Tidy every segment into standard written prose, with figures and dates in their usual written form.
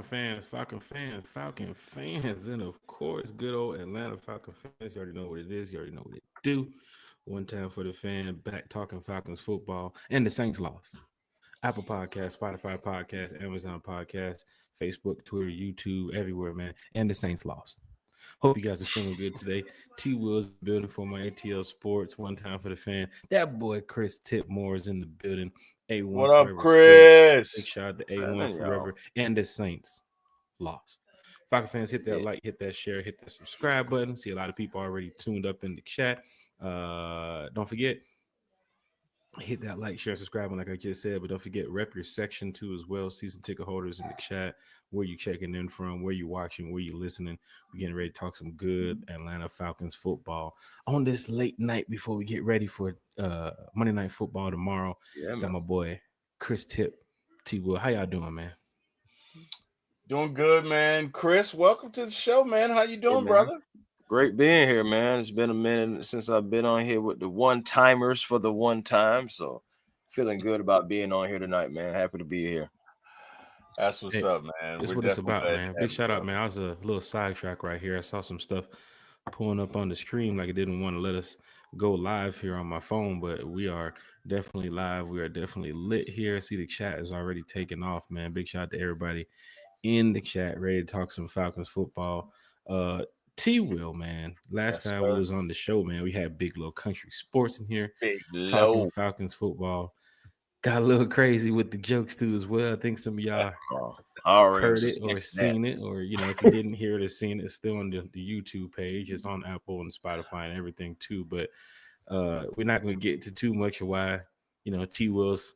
Falcon fans, and of course, good old Atlanta Falcon fans. You already know what it is. You already know what it do. One time for the fan, back talking Falcons football, and the Saints lost. Apple Podcast, Spotify Podcast, Amazon Podcast, Facebook, Twitter, YouTube, everywhere, man. And the Saints lost. Hope you guys are feeling good today. T Will's building for my ATL Sports. One time for the fan. That boy Chris Tipmore is in the building. A1 What up, Forever Sports. Big Chris? shout out to A1 Forever. And the Saints lost. Falcon fans, hit that like, hit that share, hit that subscribe button. See a lot of people already tuned up in the chat. Don't forget, hit that like, share, subscribe, like I just said. But don't forget, rep your section too as well. Season ticket holders in the chat. Where you checking in from? Where you watching? Where you listening? We're getting ready to talk some good Atlanta Falcons football on this late night before we get ready for Monday Night Football tomorrow. Yeah, got my boy Chris T. Will. How y'all doing, man? Doing good, man. Chris, welcome to the show, man. How you doing, brother? Great being here, man. It's been a minute since I've been on here with the one-timers for the one time, so feeling good about being on here tonight, man. Happy to be here. That's what's up, man. That's what it's about, man. Big shout out, man. I was a little sidetrack right here. I saw some stuff pulling up on the stream like it didn't want to let us go live here on my phone, but we are definitely live. We are definitely lit here. I see the chat is already taking off, man. Big shout out to everybody in the chat, ready to talk some Falcons football. T Will, man. Last time we was on the show, man, we had Big Low Country Sports in here talking Falcons football. Got a little crazy with the jokes too as well. I think some of y'all heard it or seen it, or if you didn't hear it or seen it, it's still on the YouTube page. It's on Apple and Spotify and everything too. But we're not going to get to too much of why T Will's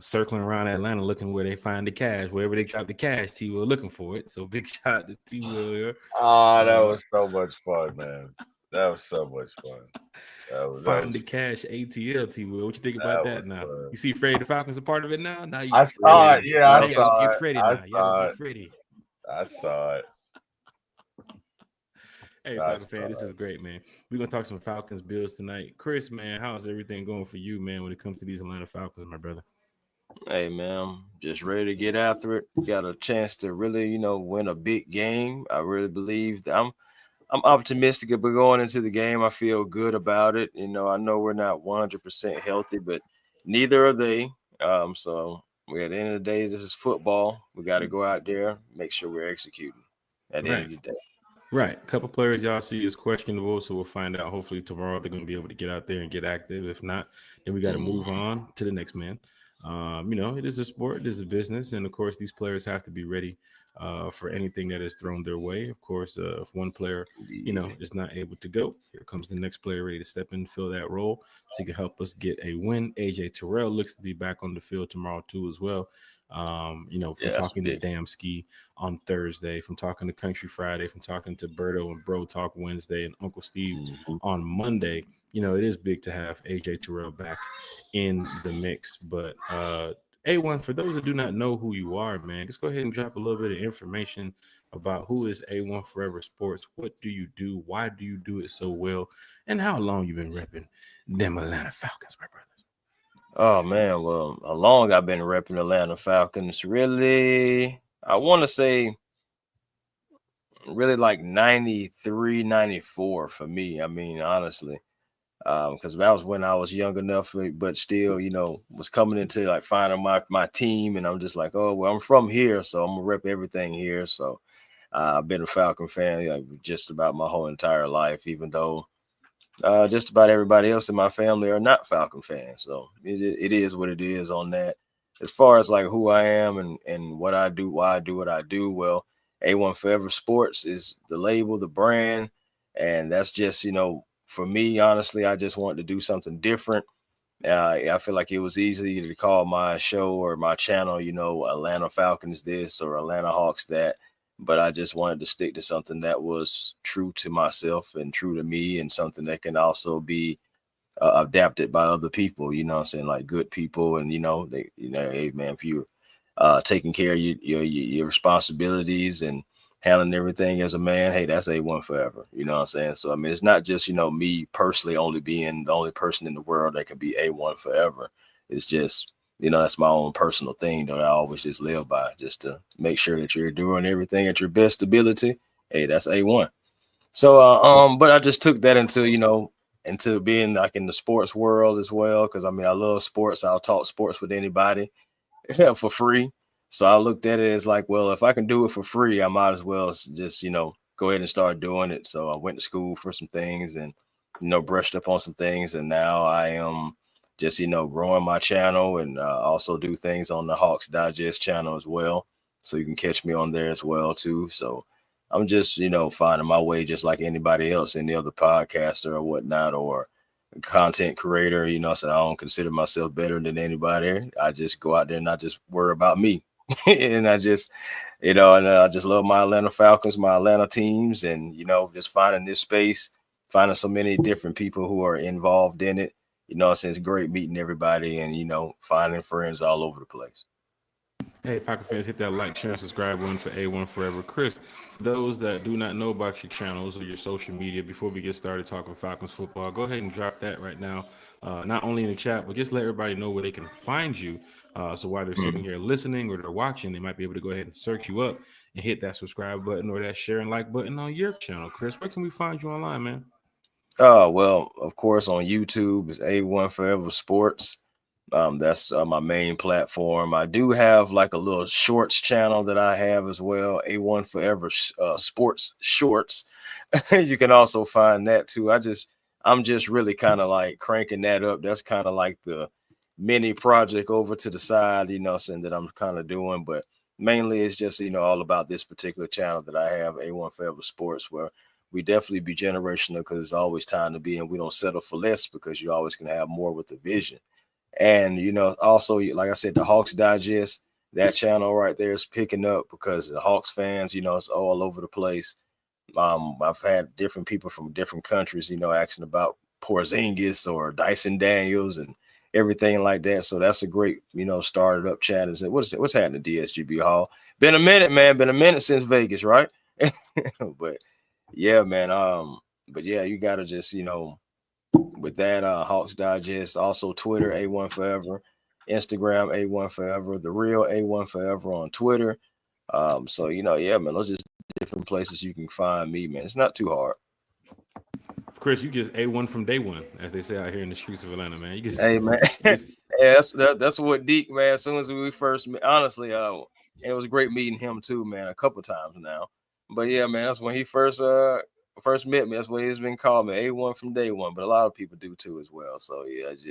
circling around Atlanta looking where they find the cash. Wherever they drop the cash, T Will looking for it. So big shout out to T Will here. That was so much fun, man. That was so much fun. Find the cash, ATL, T Will. What you think about that now? Fun. You see Freddie the Falcons a part of it now? Now you I saw it. Yeah, I saw it. Freddie now. Y'all get Freddie. I saw it. Hey, Falcon fan, this is great, man. We're going to talk some Falcons Bills tonight. Chris, man, how's everything going for you, man, when it comes to these Atlanta Falcons, my brother? Hey, man, I'm just ready to get after it. Got a chance to really, win a big game. I really believe that I'm optimistic about going into the game. I feel good about it. I know we're not 100% healthy, but neither are they. So at the end of the day, this is football. We got to go out there, make sure we're executing at the end of the day. Right. A couple players y'all see is questionable, so we'll find out. Hopefully tomorrow they're going to be able to get out there and get active. If not, then we got to move on to the next man. It is a sport, it is a business, and of course these players have to be ready for anything that is thrown their way. Of course, if one player, is not able to go, here comes the next player ready to step in and fill that role, so he can help us get a win. AJ Terrell looks to be back on the field tomorrow too as well. From talking to Damski on Thursday, from talking to Country Friday, from talking to Berto and Bro Talk Wednesday, and Uncle Steve on Monday. It is big to have AJ Terrell back in the mix. But A1, for those that do not know who you are, man, just go ahead and drop a little bit of information about who is A1 Forever Sports. What do you do? Why do you do it so well? And how long you been repping them Atlanta Falcons, my brother? Oh, man, well, how long I've been repping Atlanta Falcons? Really, I want to say really like 93, 94 for me. I mean, honestly, because that was when I was young enough, but still, was coming into like finding my team. And I'm just like, oh, well, I'm from here, so I'm going to rep everything here. So I've been a Falcon fan just about my whole entire life, even though just about everybody else in my family are not Falcon fans. So it is what it is on that. As far as like who I am and what I do, why I do what I do, well, A1 Forever Sports is the label, the brand. And that's just, for me, honestly, I just wanted to do something different. I feel like it was easy to call my show or my channel, Atlanta Falcons this or Atlanta Hawks that. But I just wanted to stick to something that was true to myself and true to me, and something that can also be adapted by other people, what I'm saying, like good people. And, hey, man, if you're taking care of your responsibilities and handling everything as a man, hey, that's A1 forever. You know what I'm saying? So, I mean, it's not just, me personally only being the only person in the world that can be A1 forever. It's just, that's my own personal thing that I always just live by, just to make sure that you're doing everything at your best ability. Hey, that's A1. So, but I just took that into being like in the sports world as well. Cause I mean, I love sports. I'll talk sports with anybody for free. So I looked at it as like, well, if I can do it for free, I might as well just, go ahead and start doing it. So I went to school for some things and, brushed up on some things. And now I am just, growing my channel and also do things on the Hawks Digest channel as well. So you can catch me on there as well, too. So I'm just, finding my way just like anybody else, any other podcaster or whatnot, or content creator, so I don't consider myself better than anybody. I just go out there and I just worry about me. And I just, and I just love my Atlanta Falcons, my Atlanta teams, and, just finding this space, finding so many different people who are involved in it. It's great meeting everybody and, finding friends all over the place. Hey, Falcon fans, hit that like, share, and subscribe button for A1 Forever. Chris, for those that do not know about your channels or your social media, before we get started talking Falcons football, go ahead and drop that right now, not only in the chat, but just let everybody know where they can find you. So while they're sitting here listening or they're watching, they might be able to go ahead and search you up and hit that subscribe button or that share and like button on your channel. Chris, where can we find you online, man? Well, of course, on YouTube is A1 Forever Sports. That's my main platform. I do have like a little shorts channel that I have as well, A1 Forever Sports Shorts. You can also find that too. I'm just really kind of like cranking that up. That's kind of like the mini project over to the side, saying that I'm kind of doing, but mainly it's just, all about this particular channel that I have, A1 Forever Sports, where we definitely be generational because it's always time to be, and we don't settle for less because you always can have more with the vision. And, also, like I said, the Hawks Digest, that channel right there is picking up because the Hawks fans, it's all over the place. I've had different people from different countries, asking about Porzingis or Dyson Daniels and everything like that. So that's a great, started up chat. Is what's happening, DSGB Hall? Been a minute, man. Been a minute since Vegas, right? But yeah, man. But yeah, you gotta just, with that, Hawks Digest, also Twitter, A1 Forever, Instagram, A1 Forever, the real A1 Forever on Twitter. So yeah, man, those are just different places you can find me, man. It's not too hard. Chris, you just A1 from day one, as they say out here in the streets of Atlanta, man. You just, hey, man. Yeah, that's what Deke, man. As soon as we first met, honestly, it was great meeting him too, man, a couple times now. But yeah, man, that's when he first met me. That's what he's been called, me, A1 from day one. But a lot of people do too as well. So yeah, that's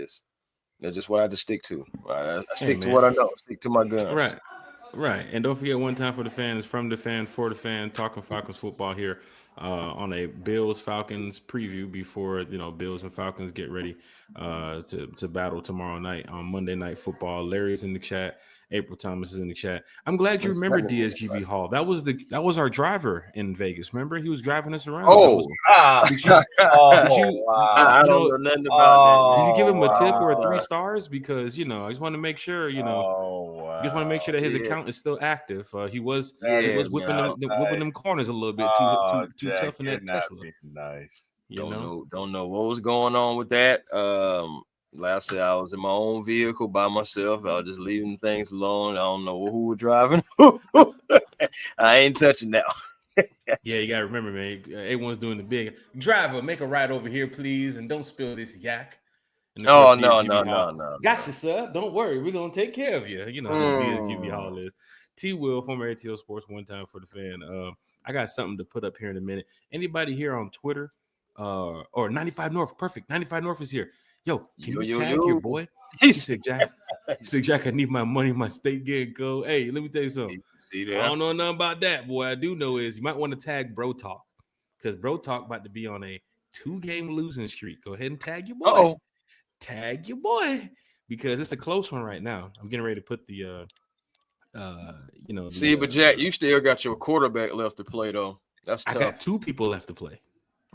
just what I just stick to. Right? I stick to what I know. Stick to my guns. Right. And don't forget, one time for the fans, from the fan, for the fan, talking Falcons football here on a Bills Falcons preview before, Bills and Falcons get ready to battle tomorrow night on Monday Night Football. Larry's in the chat. April Thomas is in the chat. I'm glad you remember DSGB Hall. That was our driver in Vegas. Remember, he was driving us around. Did you, I don't know nothing about that. Did you give him a tip or a 3 stars? Because I just want to make sure just want to make sure that his account is still active. He was whipping them corners a little bit too tough in that Tesla. Nice. Don't know what was going on with that. Like I said, I was in my own vehicle by myself. I was just leaving things alone. I don't know who was driving. I ain't touching that. Yeah, you gotta remember, man. A1's doing the big driver. Make a ride over here, please, and don't spill this yak. No. Gotcha, sir. Don't worry, we're gonna take care of you. You know how DSGB Hall is. T Will, former ATL Sports, one time for the fan. I got something to put up here in a minute. Anybody here on Twitter? Or 95 North, perfect. 95 North is here. Yo, can you tag your boy? He said, Jack, I need my money, my state getting go. Hey, let me tell you something. I don't know nothing about that, boy. I do know is you might want to tag Bro Talk because Bro Talk about to be on a 2-game losing streak. Go ahead and tag your boy. Tag your boy because it's a close one right now. I'm getting ready to put the but Jack, you still got your quarterback left to play though. That's tough. I got 2 people left to play.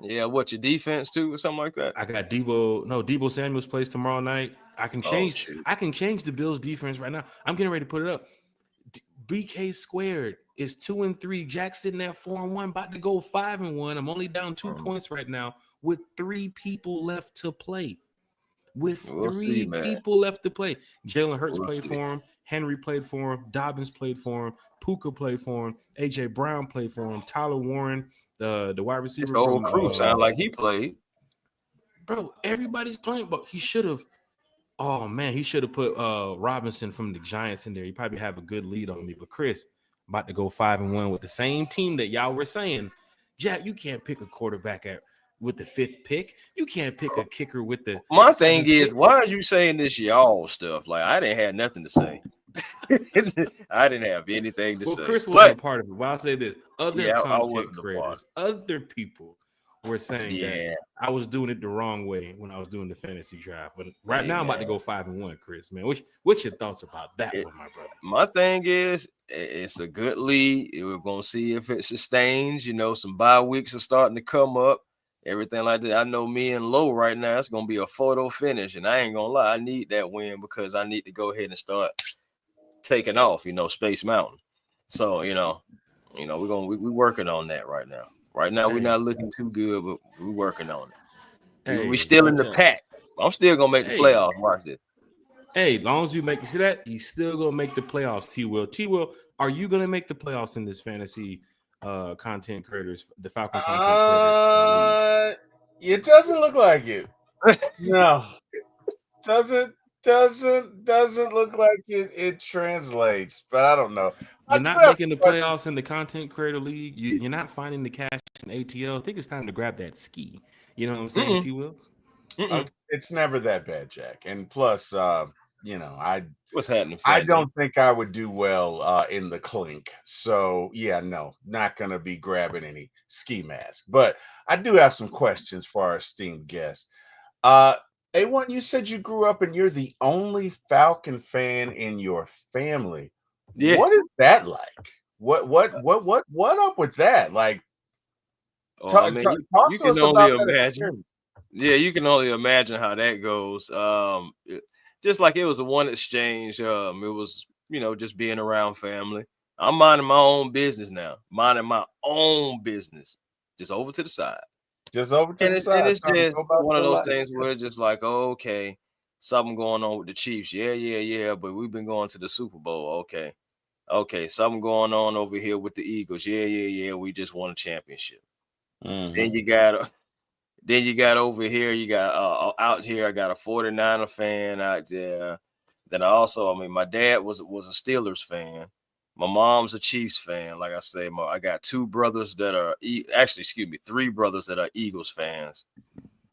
Yeah, what, your defense too, or something like that? I got Debo Samuels plays tomorrow night. I can change the Bills defense right now. I'm getting ready to put it up. BK squared is 2-3. Jack's sitting at 4-1, about to go 5-1. I'm only down 2 points right now with 3 people left to play. with We'll three see, man. people left to play. Jalen Hurts We'll played see. for him. Henry played for him. Dobbins played for him. Puka played for him. AJ Brown played for him. Tyler Warren, the wide receiver. This whole crew sound like he played. Bro, everybody's playing, but he should have. Oh man, he should have put Robinson from the Giants in there. He probably have a good lead on me. But Chris, about to go 5-1 with the same team that y'all were saying. Jack, you can't pick a quarterback with the 5th pick. You can't pick a kicker with the. My thing is, pick. why are you saying this y'all stuff? Like, I didn't have nothing to say. I didn't have anything to say. Chris wasn't a part of it. But I'll say this: other content creators, other people were saying that I was doing it the wrong way when I was doing the fantasy draft. But now I'm about to go 5-1, Chris. Man, what's your thoughts about that one, my brother? My thing is, it's a good lead. We're gonna see if it sustains. You know, some bye weeks are starting to come up. Everything like that. I know me and Low right now, it's gonna be a photo finish, and I ain't gonna lie, I need that win because I need to go ahead and start taking off. You know, Space Mountain. So we're working on that right now. Right now, we're not looking too good, but we're working on it. We're still in the pack. I'm still gonna make the playoffs. Watch this. Hey, as long as you see that, he's still gonna make the playoffs. T-Will, are you gonna make the playoffs in this fantasy? Content creators, the Falcon content creators. It doesn't look like it. No, doesn't look like it translates. But I don't know. You're not making the playoffs in the content creator league. You're not finding the cash in ATL. I think it's time to grab that ski. You know what I'm saying, T-Will? It's never that bad, Jack. And plus, what's happening? I don't think I would do well in the clink. So yeah, no, not gonna be grabbing any ski mask. But I do have some questions for our esteemed guest. A1, you said you grew up and you're the only Falcon fan in your family. Yeah. What is that like? What up with that? Like, talk you can only imagine. Yeah, you can only imagine how that goes. Just like it was a one exchange. It was, just being around family. I'm minding my own business now. Minding my own business. Just over to the side. Just over to the side. And it's just one of those things where it's just like, oh, okay, something going on with the Chiefs. Yeah. But we've been going to the Super Bowl. Okay, something going on over here with the Eagles. Yeah. We just won a championship. Mm-hmm. Then you got over here. You got out here. I got a 49er fan out there. Then my dad was a Steelers fan. My mom's a Chiefs fan. Like I say, I got 2 brothers that are 3 brothers that are Eagles fans.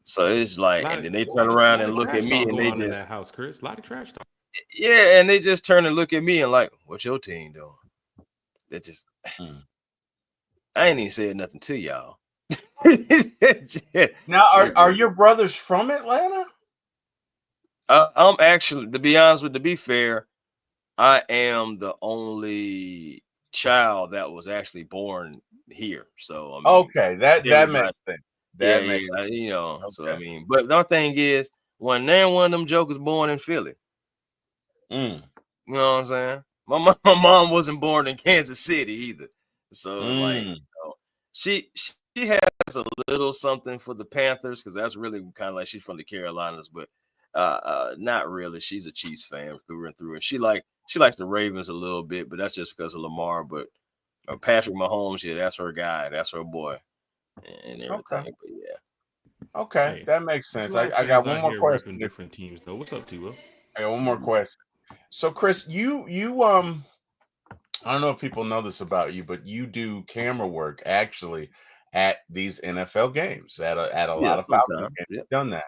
So it's like, and then they turn around and look at me, and they just in that house, Chris. A lot of trash talk. Yeah, and they just turn and look at me and like, "What's your team doing?" They just, I ain't even said nothing to y'all. Now, are your brothers from Atlanta? I'm actually, to be fair, I am the only child that was actually born here. So okay, that makes sense. That makes sense. Okay. So but the thing is, when one of them jokers born in Philly, you know what I'm saying? My mom wasn't born in Kansas City either. So she has a little something for the Panthers because that's really kind of like she's from the Carolinas, but not really. She's a Chiefs fan through and through, and she likes the Ravens a little bit, but that's just because of Lamar. But Patrick Mahomes, that's her guy, that's her boy, and everything. Okay. But yeah, okay, that makes sense. I got one more question. Different teams, though. What's up, T-Will? I got one more question. So, Chris, you I don't know if people know this about you, but you do camera work actually at these NFL games at a lot of Falcons games. You've done that.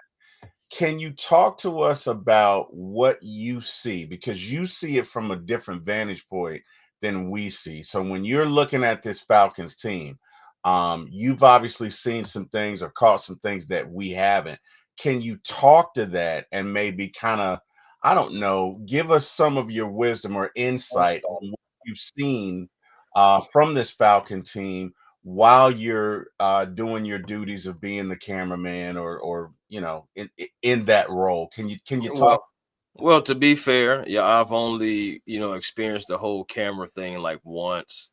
Can you talk to us about what you see? Because you see it from a different vantage point than we see. So when you're looking at this Falcons team, you've obviously seen some things or caught some things that we haven't. Can you talk to that and maybe kind of, I don't know, give us some of your wisdom or insight on what you've seen from this Falcon team while you're doing your duties of being the cameraman or in that role? Can you talk? Well, to be fair, I've only experienced the whole camera thing like once.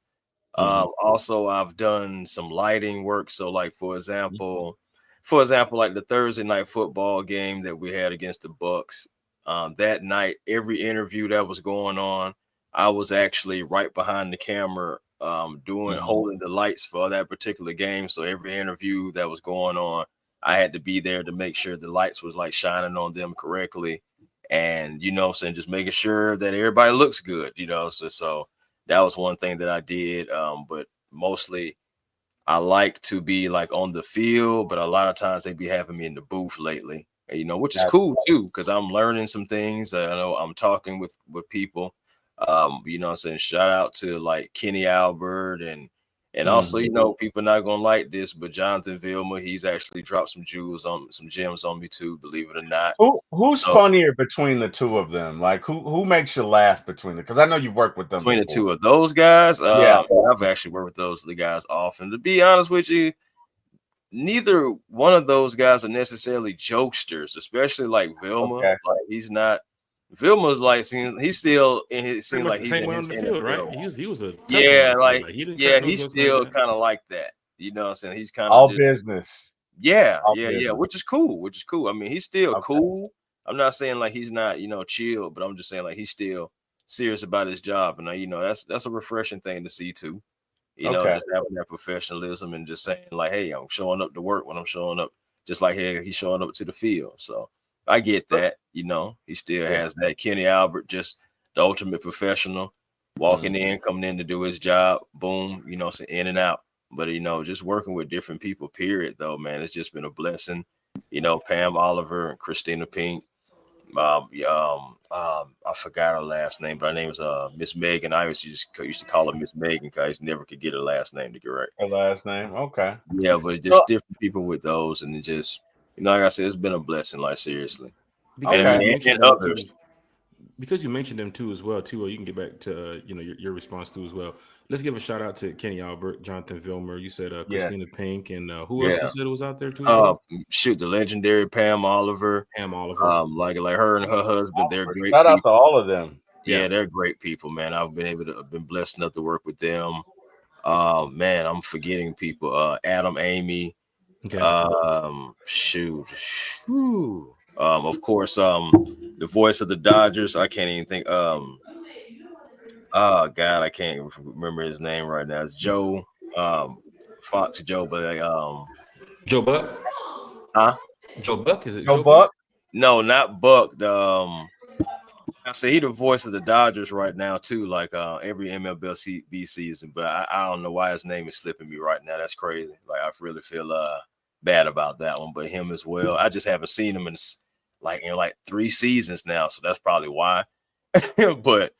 Also, I've done some lighting work. So, like for example, for example, like the Thursday night football game that we had against the Bucks, that night, every interview that was going on, I was actually right behind the camera, holding the lights for that particular game. So every interview that was going on, I had to be there to make sure the lights was like shining on them correctly. And, saying just making sure that everybody looks good, so that was one thing that I did. But mostly I like to be like on the field, but a lot of times they be having me in the booth lately, which is cool too, because I'm learning some things. I know I'm talking with people. Saying shout out to like Kenny Albert and also, people not gonna like this, but Jonathan Vilma, he's actually dropped some gems on me too, believe it or not. Who's funnier between the two of them? Like who makes you laugh between them? Because I know you've worked with them between before. The two of those guys. Yeah. I've actually worked with those guys often. To be honest with you, neither one of those guys are necessarily jokesters, especially like Vilma. Okay. Like he's not. Vilma's like he's still in his Pretty seems much like the he's same in way his on the field, NFL. right? He was a tough Yeah, one, like he didn't yeah, crack no he's jokes still like that. kind of like that. You know what I'm saying? He's kind of All just business. yeah, All yeah, business. which is cool. I mean, he's still Okay. cool. I'm not saying like he's not, chill, but I'm just saying like he's still serious about his job. And that's a refreshing thing to see too. Okay. Just having that professionalism and just saying like, hey, I'm showing up to work when I'm showing up, just like hey, he's showing up to the field. So I get that, he still has that. Kenny Albert, just the ultimate professional, walking in, coming in to do his job, boom, so in and out. But just working with different people, period, though, man, it's just been a blessing. Pam Oliver and Christina Pink. I forgot her last name, but her name was Miss Megan. I used to call her Miss Megan because I never could get her last name to get right. Her last name, okay. Yeah, but just different people with those, and it just like I said, it's been a blessing, like seriously. And others. Because you mentioned them too as well, too. You can get back to your response too as well. Let's give a shout out to Kenny Albert, Jonathan Vilmer. You said Christina Pink, and who else you said was out there too? The legendary Pam Oliver. Like her and her husband, they're great. Shout out to all of them. Yeah, they're great people, man. I've been blessed enough to work with them. Man, I'm forgetting people. Adam, Amy. Okay. Of course, the voice of the Dodgers. I can't even think. Oh God, I can't remember his name right now. It's Joe, Fox Joe, but Joe Buck. Huh? Joe Buck, is it Joe Buck? No, not Buck. I say he the voice of the Dodgers right now too, like every MLB season. But I don't know why his name is slipping me right now. That's crazy. Like I really feel bad about that one. But him as well. I just haven't seen him in 3 seasons now, so that's probably why. But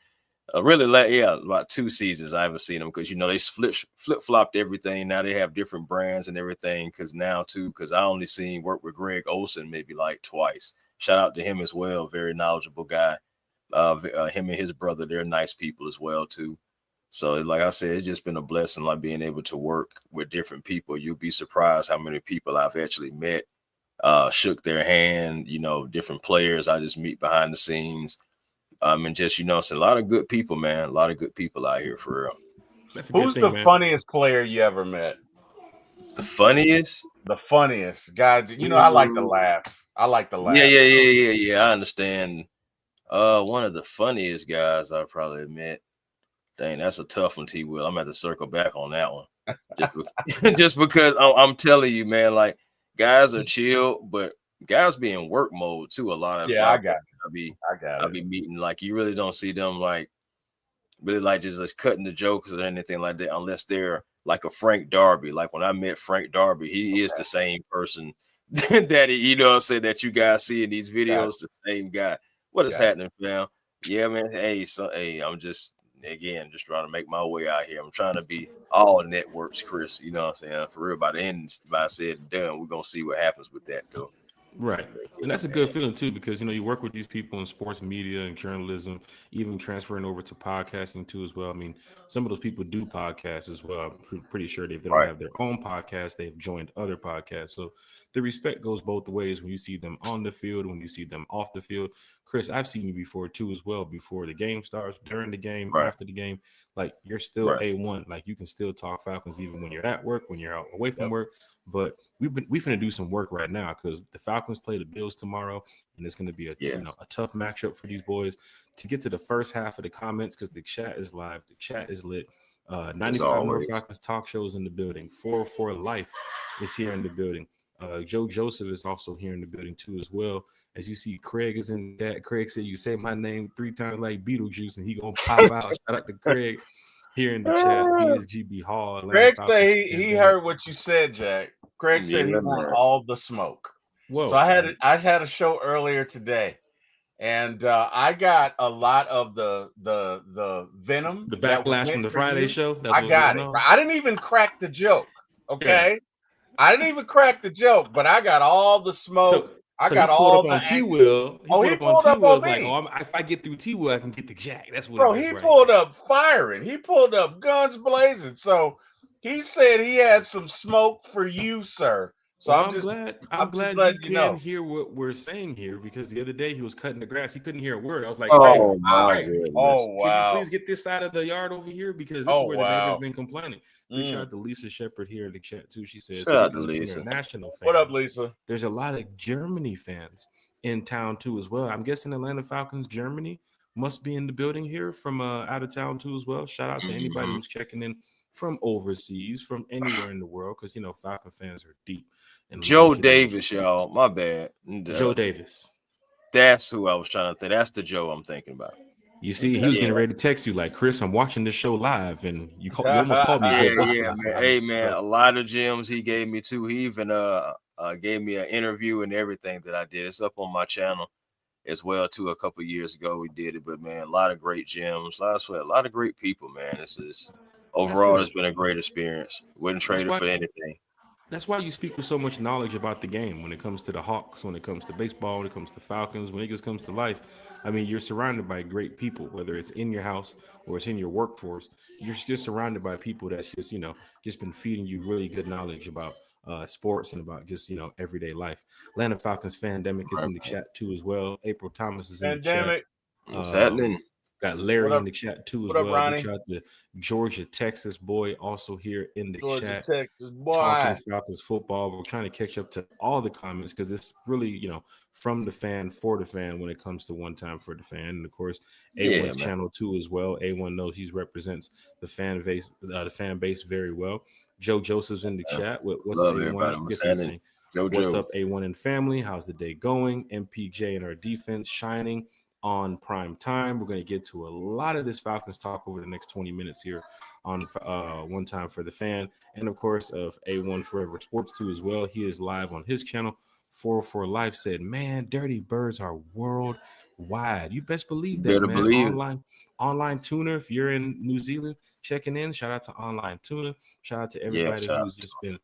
really, about 2 seasons I haven't seen him because they flip-flopped everything. Now they have different brands and everything. Because I only seen work with Greg Olson maybe like twice. Shout out to him as well. Very knowledgeable guy. Him and his brother, they're nice people as well too. So like I said, it's just been a blessing, like being able to work with different people. You'll be surprised how many people I've actually met, shook their hand, different players I just meet behind the scenes. And just, it's a lot of good people, man. A lot of good people out here for real. Who's the funniest player you ever met? The funniest? The funniest. Guys, I like to laugh. Yeah. I understand. One of the funniest guys I probably met. Dang, that's a tough one, T. Will. I'm gonna have to circle back on that one. Just because I'm telling you, man, like guys are chill, but guys be in work mode too. A lot of I got it. I'll be meeting like you really don't see them like really like just cutting the jokes or anything like that unless they're like a Frank Darby. Like when I met Frank Darby, he is the same person that he, that you guys see in these videos, the same guy. What is happening, fam? Yeah, man. Hey, I'm just trying to make my way out here. I'm trying to be all networks, Chris. You know what I'm saying? For real, by the end, by said and done, we're gonna see what happens with that, though. Right. And that's a good feeling too, because you work with these people in sports media and journalism, even transferring over to podcasting too as well. I mean, some of those people do podcasts as well. I'm pretty sure if they don't have their own podcast, they've joined other podcasts. So the respect goes both ways when you see them on the field, when you see them off the field. Chris, I've seen you before too, as well. Before the game starts, during the game, Right. after the game, like you're still Right. A1. Like you can still talk Falcons even when you're at work, when you're out away from Yep. work. But we finna do some work right now because the Falcons play the Bills tomorrow, and it's gonna be a Yeah. a tough matchup for these boys. To get to the first half of the comments, because the chat is live, the chat is lit. 95 North always. Falcons talk shows in the building. 404 Life is here in the building. Joe Joseph is also here in the building too, as well. As you see, Craig is in that. Craig said, "You say my name 3 times like Beetlejuice, and he gonna pop out." Shout out to Craig here in the chat. BSGB Hall, Atlanta Greg Falcons said he pandemic. heard what you said, Jack. Greg said he Yeah, want man. all the smoke. Whoa, So I had a show earlier today, and I got a lot of the venom, the that was backlash from meant the for Friday you. show. That's I what's got going it. on. I didn't even crack the joke. Okay, I didn't even crack the joke, but I got all the smoke. I So got he pulled all up the on T Will. He Oh, pulled he up on pulled T up Will. on Like, me. if I get through T Will, I can get the jack. That's what Bro, it is, he right? pulled up firing. He pulled up guns blazing. So he said he had some smoke for you, sir. So Well, I'm I'm just glad he letting you can know. hear what we're saying here, because the other day he was cutting the grass. He couldn't hear a word. I was like, Oh my Craig, goodness. Oh can you wow. please get this side of the yard over here? Because this is Oh where the neighbor's wow. been complaining. Big shout out to Lisa Shepard here in the chat too. She says, Shout out to speaking of Lisa. international What up, fans, Lisa? there's a lot of Germany fans in town too as well. I'm guessing Atlanta Falcons Germany must be in the building here from out of town too as well. Shout out to anybody Mhm. who's checking in from overseas, from anywhere in the world, because Falcon fans are deep. And Joe legendary. Davis, y'all. My bad. Joe Davis. That's who I was trying to think. That's the Joe I'm thinking about. You see, he Okay. was getting ready to text you like, Chris, I'm watching this show live, and you almost called me Joe Yeah, Bucket yeah, before. man. Hey, man, a lot of gems he gave me too. He even gave me an interview and everything that I did. It's up on my channel as well too. A couple of years ago we did it, but man, a lot of great gems. A lot of great people, man. This is overall, it's been a great experience. Wouldn't trade it for anything. That's why you speak with so much knowledge about the game when it comes to the Hawks, when it comes to baseball, when it comes to Falcons, when it just comes to life. I mean, you're surrounded by great people, whether it's in your house or it's in your workforce. You're just surrounded by people that's just, just been feeding you really good knowledge about sports and about just, everyday life. Atlanta Falcons Fandemic is in the chat too as well. April Thomas is in the chat. Pandemic. What's happening? Got Larry What up? in the chat too as What up, well. Ronnie? Big shout out to Georgia, Texas boy, also here in the Georgia, chat. Texas, boy. Talking Falcons football. We're trying to catch up to all the comments because it's really, from the fan for the fan when it comes to One Time for the Fan. And of course, A1's channel too as well. A1 knows he represents the fan base very well. Joe Joseph's in the chat. What's Love A1? everybody. I What's guess he's happening? saying, what's Joe. up, A1 and family? How's the day going? MPJ and our defense shining on prime time. We're going to get to a lot of this Falcons talk over the next 20 minutes here on One Time for the Fan, and of course of A1 Forever Sports too as well. He is live on his channel. 404 Life said, "Man, Dirty Birds are worldwide." You best believe that, Better man. believe Online tuner. If you're in New Zealand checking in, shout out to Online Tuner. Shout out to everybody who's just been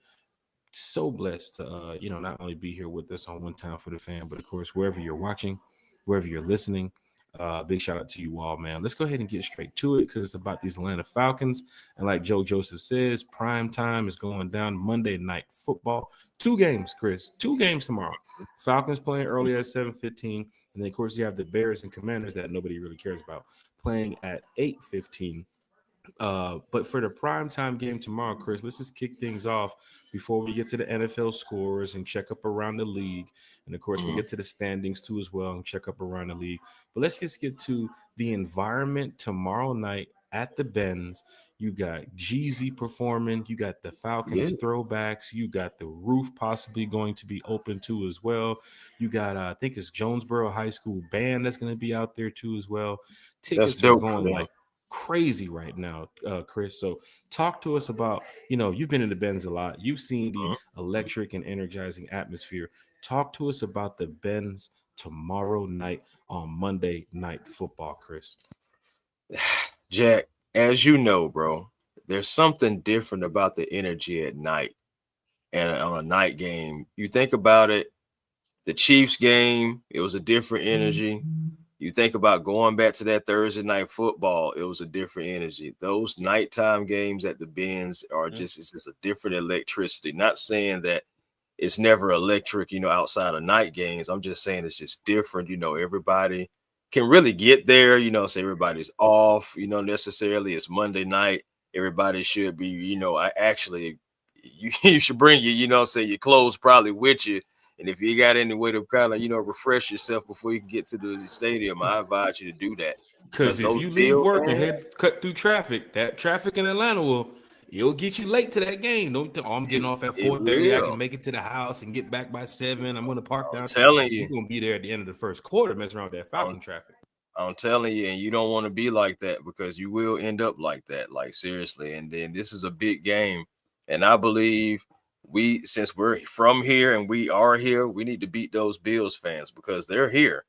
so blessed to not only be here with us on One Time for the Fan, but of course wherever you're watching, wherever you're listening. Big shout out to you all, man. Let's go ahead and get straight to it because it's about these Atlanta Falcons. And like Joe Joseph says, prime time is going down. Monday Night Football. 2 games, Chris. 2 games tomorrow. Falcons playing early at 7:15. And then, of course, you have the Bears and Commanders that nobody really cares about playing at 8:15. But for the primetime game tomorrow, Chris, let's just kick things off before we get to the NFL scores and check up around the league. And of course, we'll get to the standings too as well and check up around the league. But let's just get to the environment tomorrow night at the Benz. You got Jeezy performing. You got the Falcons throwbacks. You got the roof possibly going to be open too as well. You got, I think it's Jonesboro High School band that's going to be out there too as well. Tickets are going like crazy right now, Chris. So talk to us about, you've been in the Benz a lot. You've seen the electric and energizing atmosphere. Talk to us about the Benz tomorrow night on Monday Night Football, Chris. Jack, as you know, bro, there's something different about the energy at night and on a night game. You think about it, the Chiefs game, it was a different energy. You think about going back to that Thursday night football, it was a different energy. Those nighttime games at the Benz are it's just a different electricity. Not saying that it's never electric, outside of night games. I'm just saying it's just different. Everybody can really get there. You know, say everybody's off. You know, necessarily it's Monday night. Everybody should be. You know, I actually you should bring your, you know, say your clothes probably with you. And if you got any way to kind of, you know, refresh yourself before you can get to the stadium, I advise you to do that. Because if Those you leave Bills work and fans, cut through traffic, that traffic in Atlanta it'll get you late to that game. Don't think, oh, I'm getting off at it 4:30. I will. can make it to the house and get back by 7. I'm gonna park I'm downtown. telling You're you. gonna be there at the end of the first quarter messing around with that Falcon I'm, traffic. I'm telling you, and you don't want to be like that because you will end up like that, like seriously. And then this is a big game. And I believe since we're from here and we are here, we need to beat those Bills fans because they're here.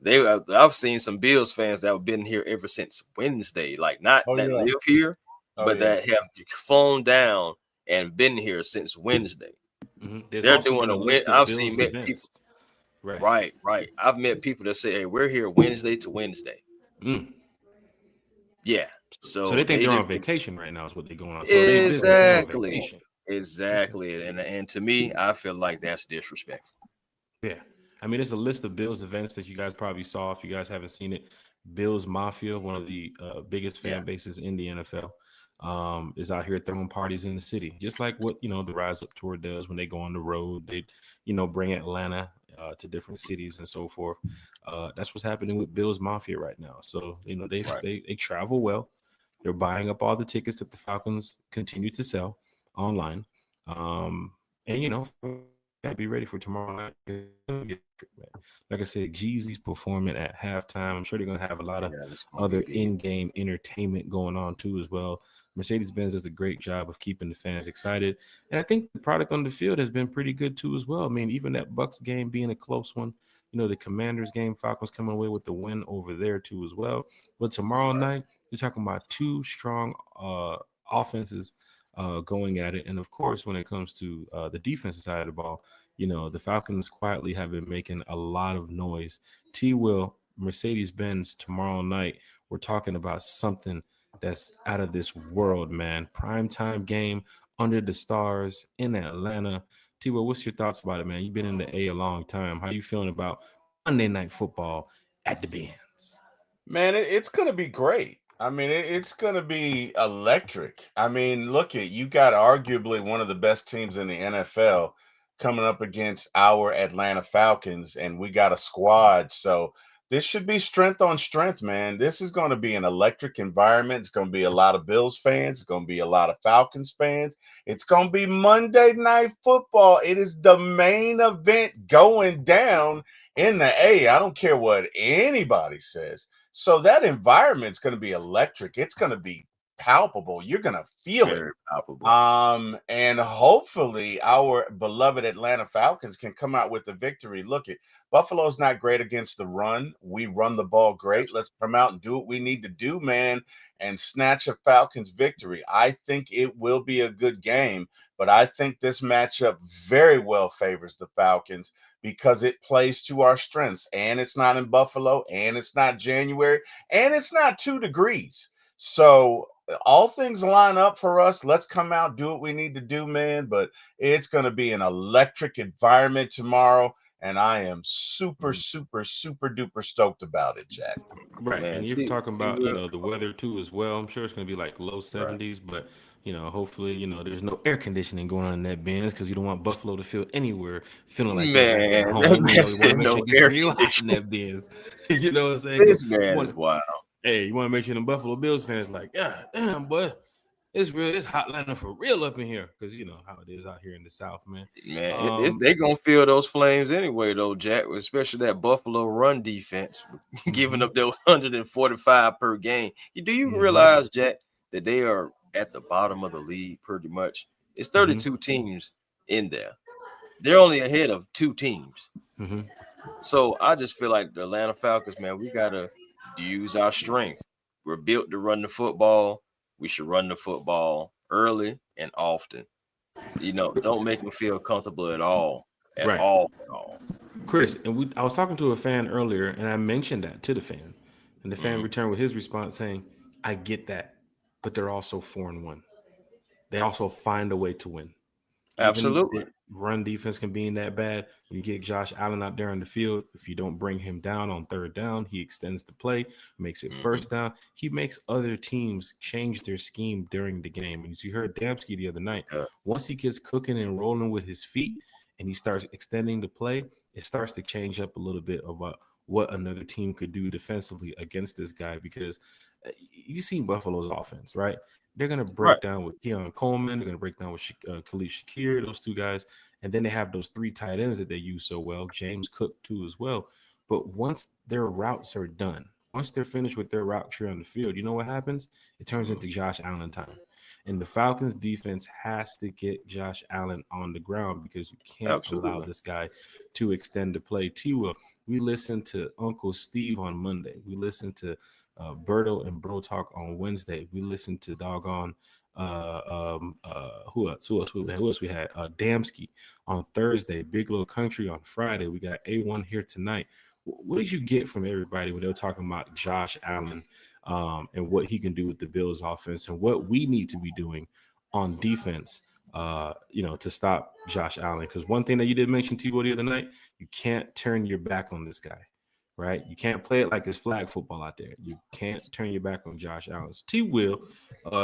I've seen some Bills fans that have been here ever since Wednesday, like not Oh that yeah. live here, Oh but yeah. that have flown down and been here since Wednesday. There's They're also doing been a a win. list of I've seen Bills met people. events. Right. Right. I've met people that say, "Hey, we're here Wednesday to Wednesday." Mm. Yeah. So they So think they they're just on vacation right now is what they're going on. So it ain't business, they on exactly, vacation. exactly, and to me, I feel like that's disrespectful. Yeah. I mean, there's a list of Bills events that you guys probably saw. If you guys haven't seen it, Bills Mafia, one of the biggest Yeah. fan bases in the NFL, is out here throwing parties in the city, just like what, the Rise Up Tour does when they go on the road. They, bring Atlanta to different cities and so forth. That's what's happening with Bills Mafia right now. So, Right. they travel well. They're buying up all the tickets that the Falcons continue to sell online. And, gotta be ready for tomorrow night. Like I said, Jeezy's performing at halftime. I'm sure they're gonna have a lot of Yeah, that's gonna other be big. in-game entertainment going on too as well. Mercedes-Benz does a great job of keeping the fans excited, and I think the product on the field has been pretty good too as well. I mean, even that Bucks game being a close one, the Commanders game, Falcons coming away with the win over there too as well. But tomorrow night, you're talking about two strong offenses going at it, and of course, when it comes to the defensive side of the ball, the Falcons quietly have been making a lot of noise. T. Will, Mercedes-Benz tomorrow night, we're talking about something that's out of this world, man. Primetime game under the stars in Atlanta. T. Will, what's your thoughts about it, man? You've been in the A a long time. How you feeling about Monday Night Football at the Benz? Man, it's gonna be great. I mean, it's gonna be electric. I mean, look at you got arguably one of the best teams in the NFL coming up against our Atlanta Falcons, and we got a squad. So this should be strength on strength, man. This is going to be an electric environment. It's going to be a lot of Bills fans. It's going to be a lot of Falcons fans. It's going to be Monday Night Football. It is the main event going down in the A. I don't care what anybody says. So that environment's going to be electric. It's going to be palpable. You're going to feel it. Very palpable. And hopefully our beloved Atlanta Falcons can come out with the victory. Look, it Buffalo's not great against the run. We run the ball great. Let's come out and do what we need to do, man, and snatch a Falcons victory. I think it will be a good game, but I think this matchup very well favors the Falcons because it plays to our strengths. And it's not in Buffalo, and it's not January, and it's not 2 degrees. So all things line up for us. Let's come out, do what we need to do, man. But it's going to be an electric environment tomorrow. And I am super, super, super duper stoked about it, Jack. Right. Man, And you're talking about, Will, the weather too as well. I'm sure it's going to be like low right. 70s, but, hopefully, there's no air conditioning going on in that Benz because you don't want Buffalo to feel anywhere feeling like they're back at Man, home. that You man want said to make sure no it gets air real hot in conditioning. that Benz. You know what I'm saying? This 'Cause man is wild. you want to make sure the Buffalo Bills fans like, yeah, damn, boy, it's hot Atlanta for real up in here because you know how it is out here in the South, man. Man, they gonna feel those flames anyway, though, Jack. Especially that Buffalo run defense, giving up those 145 per game. Do you realize, Jack, that they are at the bottom of the league pretty much? It's 32 teams in there. They're only ahead of 2 teams. Mm-hmm. So I just feel like the Atlanta Falcons, man, we gotta use our strength. We're built to run the football. We should run the football early and often. Don't make them feel comfortable at all. At Right. all. Chris, and I was talking to a fan earlier, and I mentioned that to the fan, and the fan returned with his response saying, "I get that, but they're also 4-1. They also find a way to win." Absolutely. Even run defense can be that bad. When you get Josh Allen out there on the field, if you don't bring him down on third down, he extends the play, makes it first down. He makes other teams change their scheme during the game. And as you heard Damsky the other night, once he gets cooking and rolling with his feet and he starts extending the play, it starts to change up a little bit about what another team could do defensively against this guy, because you see Buffalo's offense, right? They're going to break down with Keon Coleman. They're going to break down with Khalid Shakir, those two guys. And then they have those three tight ends that they use so well, James Cook too as well. But once their routes are done, once they're finished with their route tree on the field, you know what happens? It turns into Josh Allen time. And the Falcons defense has to get Josh Allen on the ground, because you can't allow this guy to extend the play. T-Will, we listened to Uncle Steve on Monday. We listened to Berto and Bro Talk on Wednesday. We listened to doggone who else we had? Damsky on Thursday, Big Little Country on Friday. We got A1 here tonight. What did you get from everybody when they were talking about Josh Allen and what he can do with the Bills offense, and what we need to be doing on defense, to stop Josh Allen? Because one thing that you did mention, T-Will, the other night, you can't turn your back on this guy. Right? You can't play it like it's flag football out there. You can't turn your back on Josh Allen. So T-Will,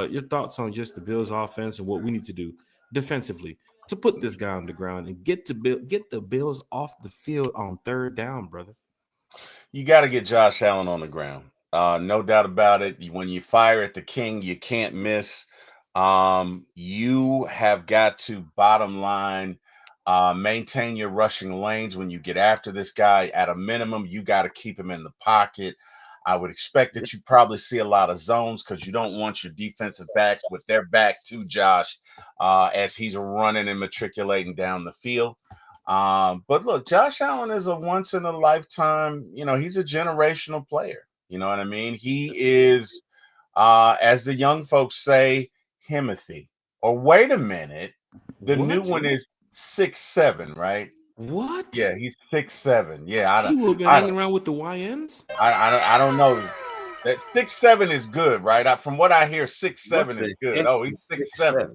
your thoughts on just the Bills offense and what we need to do defensively to put this guy on the ground and get the Bills off the field on third down, brother. You got to get Josh Allen on the ground. No doubt about it. When you fire at the king, you can't miss. You have got to, bottom line, maintain your rushing lanes when you get after this guy. At a minimum, you got to keep him in the pocket. I would expect that you probably see a lot of zones, because you don't want your defensive backs with their back to Josh as he's running and matriculating down the field. But look, Josh Allen is a once in a lifetime, he's a generational player. You know what I mean? He is, as the young folks say, Himothy. Or wait a minute, the new one is 6'7", right? What? Yeah, he's 6'7". Yeah, T-Will been hanging around with the YNs. I don't know. That 6'7" is good, right? From what I hear, 6'7" is good. Oh, he's 6'7".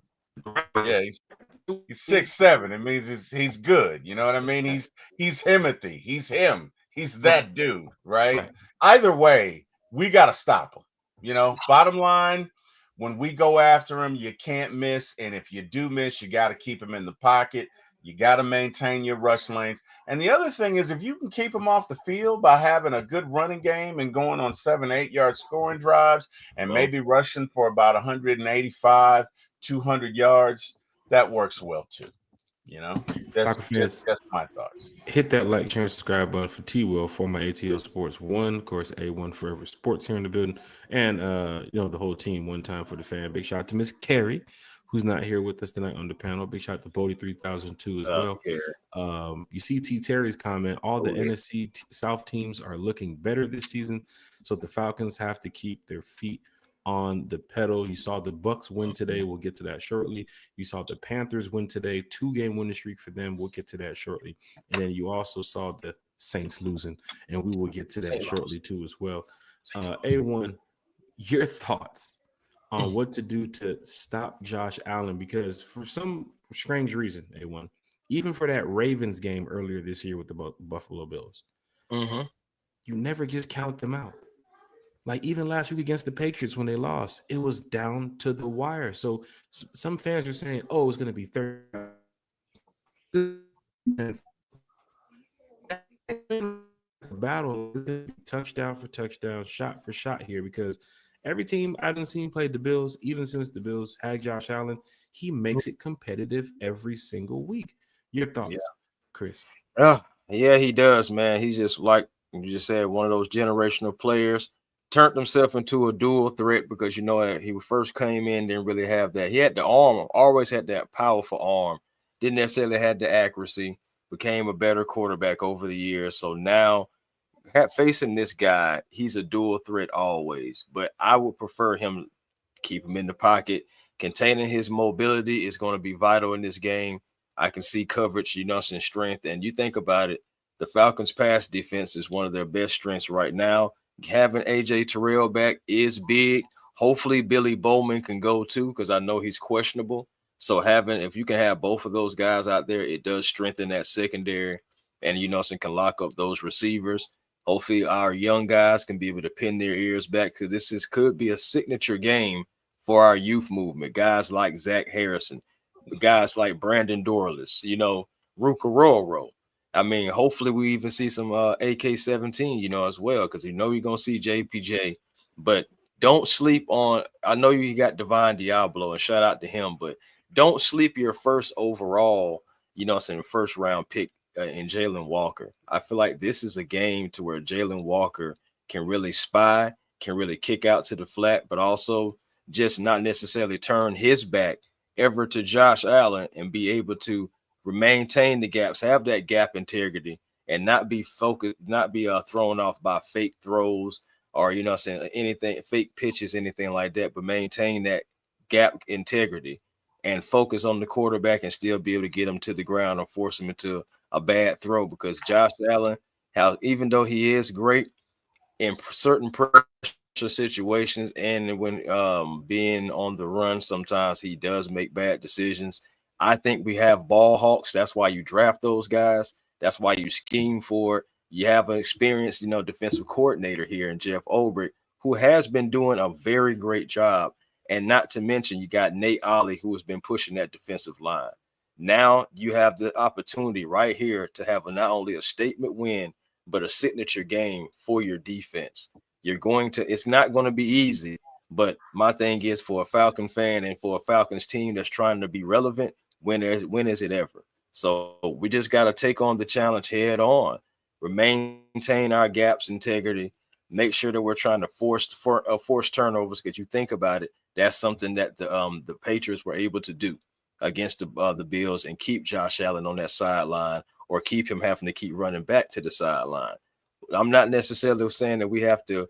Yeah, he's 6'7". It means he's good. You know what I mean? He's Himothy. He's him. He's that dude, right? Either way, we gotta stop him. Bottom line, when we go after him, you can't miss. And if you do miss, you got to keep him in the pocket. You got to maintain your rush lanes. And the other thing is, if you can keep him off the field by having a good running game and going on 7-8 yard scoring drives and maybe rushing for about 185, 200 yards, that works well too. That's my thoughts. Hit that like, share, and subscribe button for T-Will, for my ATL Sports 1, of course, A1 Forever Sports here in the building, and the whole team, one time for the fan. Big shout out to Miss Carrie, who's not here with us tonight on the panel. Big shout out to Bodie 3002 as well. You see T. Terry's comment, all the NFC South teams are looking better this season, so the Falcons have to keep their feet on the pedal. You saw the Bucks win today. We'll get to that shortly. You saw the Panthers win today. 2-game winning streak for them. We'll get to that shortly. And then you also saw the Saints losing, and we will get to that shortly too as well. A1, your thoughts on what to do to stop Josh Allen, because for some strange reason, A1, even for that Ravens game earlier this year with the Buffalo Bills, you never just count them out. Like even last week against the Patriots when they lost, it was down to the wire. So some fans are saying, "Oh, it's going to be 30." Battle, touchdown for touchdown, shot for shot here, because every team I done seen played the Bills, even since the Bills had Josh Allen, he makes it competitive every single week. Your thoughts, Chris? Yeah, he does, man. He's just, like you just said, one of those generational players. Turned himself into a dual threat, because he first came in, didn't really have that. He had the arm, always had that powerful arm, didn't necessarily have the accuracy, became a better quarterback over the years. So now facing this guy, he's a dual threat always, but I would prefer him keep him in the pocket. Containing his mobility is going to be vital in this game. I can see coverage, some strength. And you think about it, the Falcons pass defense is one of their best strengths right now. Having AJ Terrell back is big. Hopefully Billy Bowman can go too, because I know he's questionable. So if you can have both of those guys out there, it does strengthen that secondary, and can lock up those receivers. Hopefully, our young guys can be able to pin their ears back, because could be a signature game for our youth movement. Guys like Zach Harrison, guys like Brandon Dorless, Ruka Roro. I mean, hopefully we even see some AK-17, as well, because you're going to see JPJ. But don't sleep on, I know you got Divine Diablo, and shout out to him, but don't sleep your first overall, first round pick in Jalen Walker. I feel like this is a game to where Jalen Walker can really spy, can really kick out to the flat, but also just not necessarily turn his back ever to Josh Allen, and be able to maintain the gaps, have that gap integrity, and not be focused, not be thrown off by fake throws or, anything, fake pitches, anything like that, but maintain that gap integrity and focus on the quarterback and still be able to get him to the ground or force him into a bad throw. Because Josh Allen, even though he is great in certain pressure situations and when being on the run, sometimes he does make bad decisions. I think we have ball hawks. That's why you draft those guys. That's why you scheme for it. You have an experienced, defensive coordinator here in Jeff Ulbrich, who has been doing a very great job. And not to mention, you got Nate Ollie, who has been pushing that defensive line. Now you have the opportunity right here to have not only a statement win, but a signature game for your defense. It's not going to be easy, but my thing is, for a Falcon fan and for a Falcons team that's trying to be relevant, when is it ever? So we just got to take on the challenge head on, maintain our gaps integrity, make sure that we're trying to force turnovers, because you think about it, that's something that the Patriots were able to do against the Bills, and keep Josh Allen on that sideline, or keep him having to keep running back to the sideline. I'm not necessarily saying that we have to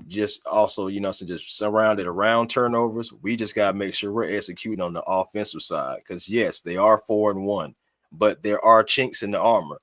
just also, just surround it around turnovers. We just got to make sure we're executing on the offensive side, because yes, they are 4-1, but there are chinks in the armor.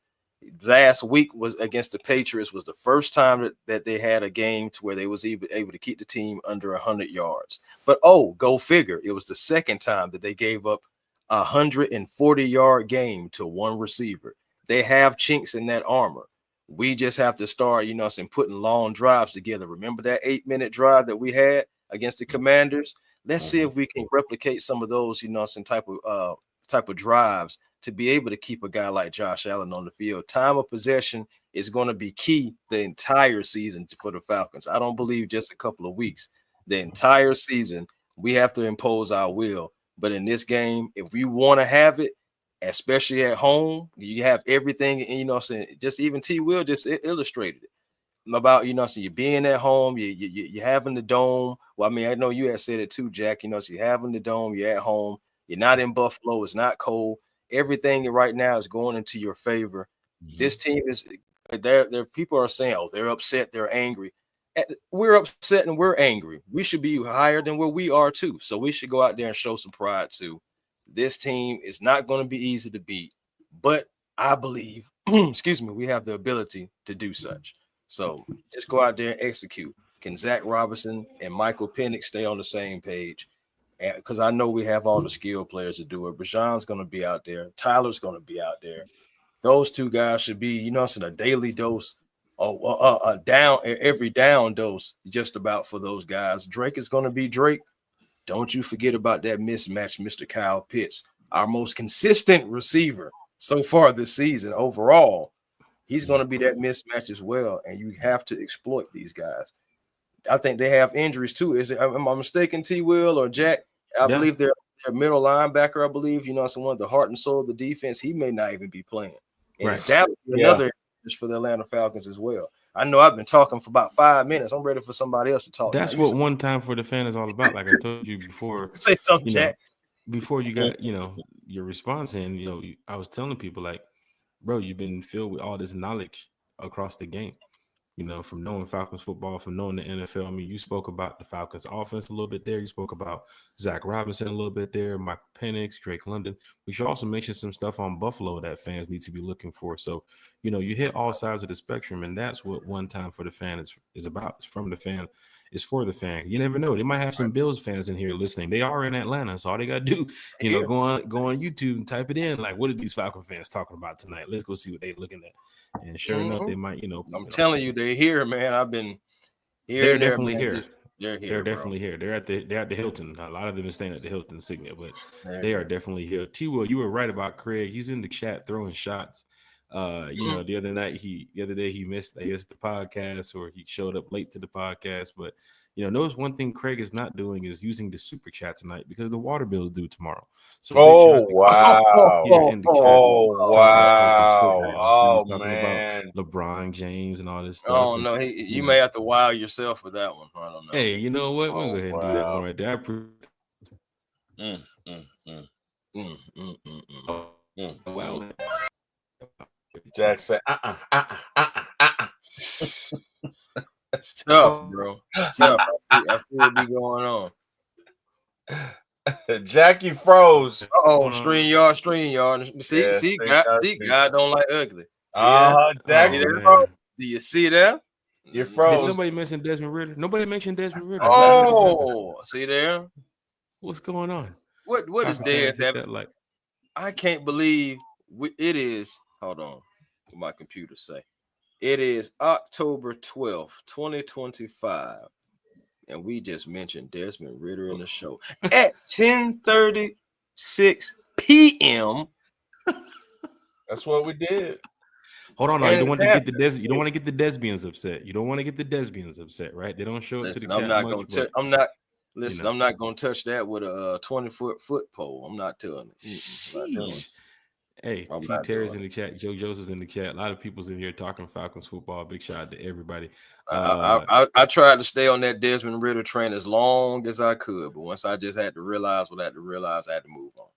Last week was against the Patriots, was the first time that they had a game to where they was able to keep the team under 100 yards. But go figure, it was the second time that they gave up a 140-yard game to one receiver. They have chinks in that armor. We just have to start, putting long drives together. Remember that 8-minute drive that we had against the Commanders? Let's see if we can replicate some of those, some type of drives to be able to keep a guy like Josh Allen on the field. Time of possession is going to be key the entire season for the Falcons. I don't believe just a couple of weeks. The entire season, we have to impose our will. But in this game, if we want to have it, especially at home, you have everything, and just even T. Will just illustrated it about, you being at home, you having the dome. Well, I mean, I know you had said it too, Jack, so you're having the dome, you're at home, you're not in Buffalo, it's not cold. Everything right now is going into your favor. Mm-hmm. This team is there. People are saying, they're upset, they're angry. We're upset and we're angry. We should be higher than where we are too. So we should go out there and show some pride too. This team is not going to be easy to beat, but I believe, we have the ability to do such. So just go out there and execute. Can Zach Robinson and Michael Penix stay on the same page? Because I know we have all the skilled players to do it. Bajan's going to be out there. Tyler's going to be out there. Those two guys should be, a daily dose, a down, every down dose, just about for those guys. Drake is going to be Drake. Don't you forget about that mismatch, Mr. Kyle Pitts, our most consistent receiver so far this season overall. He's going to be that mismatch as well, and you have to exploit these guys. I think they have injuries too. Am I mistaken, T. Will or Jack? I believe their middle linebacker, I believe, someone, the heart and soul of the defense, he may not even be playing. And right. That would be another advantage for the Atlanta Falcons as well. I know I've been talking for about 5 minutes. I'm ready for somebody else to talk. That's what one time for the fan is all about. Like I told you before. Say something, Jack. Before you got, your response in, I was telling people like, bro, you've been filled with all this knowledge across the game. From knowing Falcons football, from knowing the NFL. I mean, you spoke about the Falcons offense a little bit there. You spoke about Zach Robinson a little bit there, Michael Penix, Drake London. We should also mention some stuff on Buffalo that fans need to be looking for. So, you hit all sides of the spectrum, and that's what one time for the fan is about. It's from the fan. It's for the fan. You never know. They might have some Bills fans in here listening. They are in Atlanta, so all they gotta do, go on YouTube and type it in. Like, what are these Falcon fans talking about tonight? Let's go see what they're looking at. And sure enough, they might, I'm telling you, they're here, man. I've been here. They're definitely here. They're here. They're definitely here. They're at the Hilton. A lot of them are staying at the Hilton Signet, but they are definitely here. T-Will, you were right about Craig. He's in the chat throwing shots. The other day he missed, I guess, the podcast, or he showed up late to the podcast. But notice one thing Craig is not doing is using the super chat tonight because the water bill is due tomorrow. So wow! Man, about LeBron James and all this stuff. Oh no, you may have to wow yourself with that one. I don't know. Hey, you know what? We'll go ahead and do that one right there. Wow. Jack said, It's tough, bro. It's tough. I see what be going on. Jackie froze. StreamYard. See, God don't like ugly. Jackie, do you see that? You froze. Did somebody mention Desmond Ridder? Nobody mentioned Desmond Ridder. Oh, see there? What's going on? What is Dez having? Like, I can't believe it is. Hold on. What my computer say? It is October 12th, 2025. And we just mentioned Desmond Ridder in the show at 10:36 p.m. That's what we did. Hold on, you don't want to get the you don't want to get the Desbians upset. You don't want to get the Desbians upset, right? They don't show up to the chat. I'm not gonna touch that with a 20-foot pole. I'm not telling it. Hey, T. Terry's in the chat. Joe Joseph's in the chat. A lot of people's in here talking Falcons football. Big shout out to everybody. I tried to stay on that Desmond Ridder train as long as I could, but once I just had to realize I had to move on.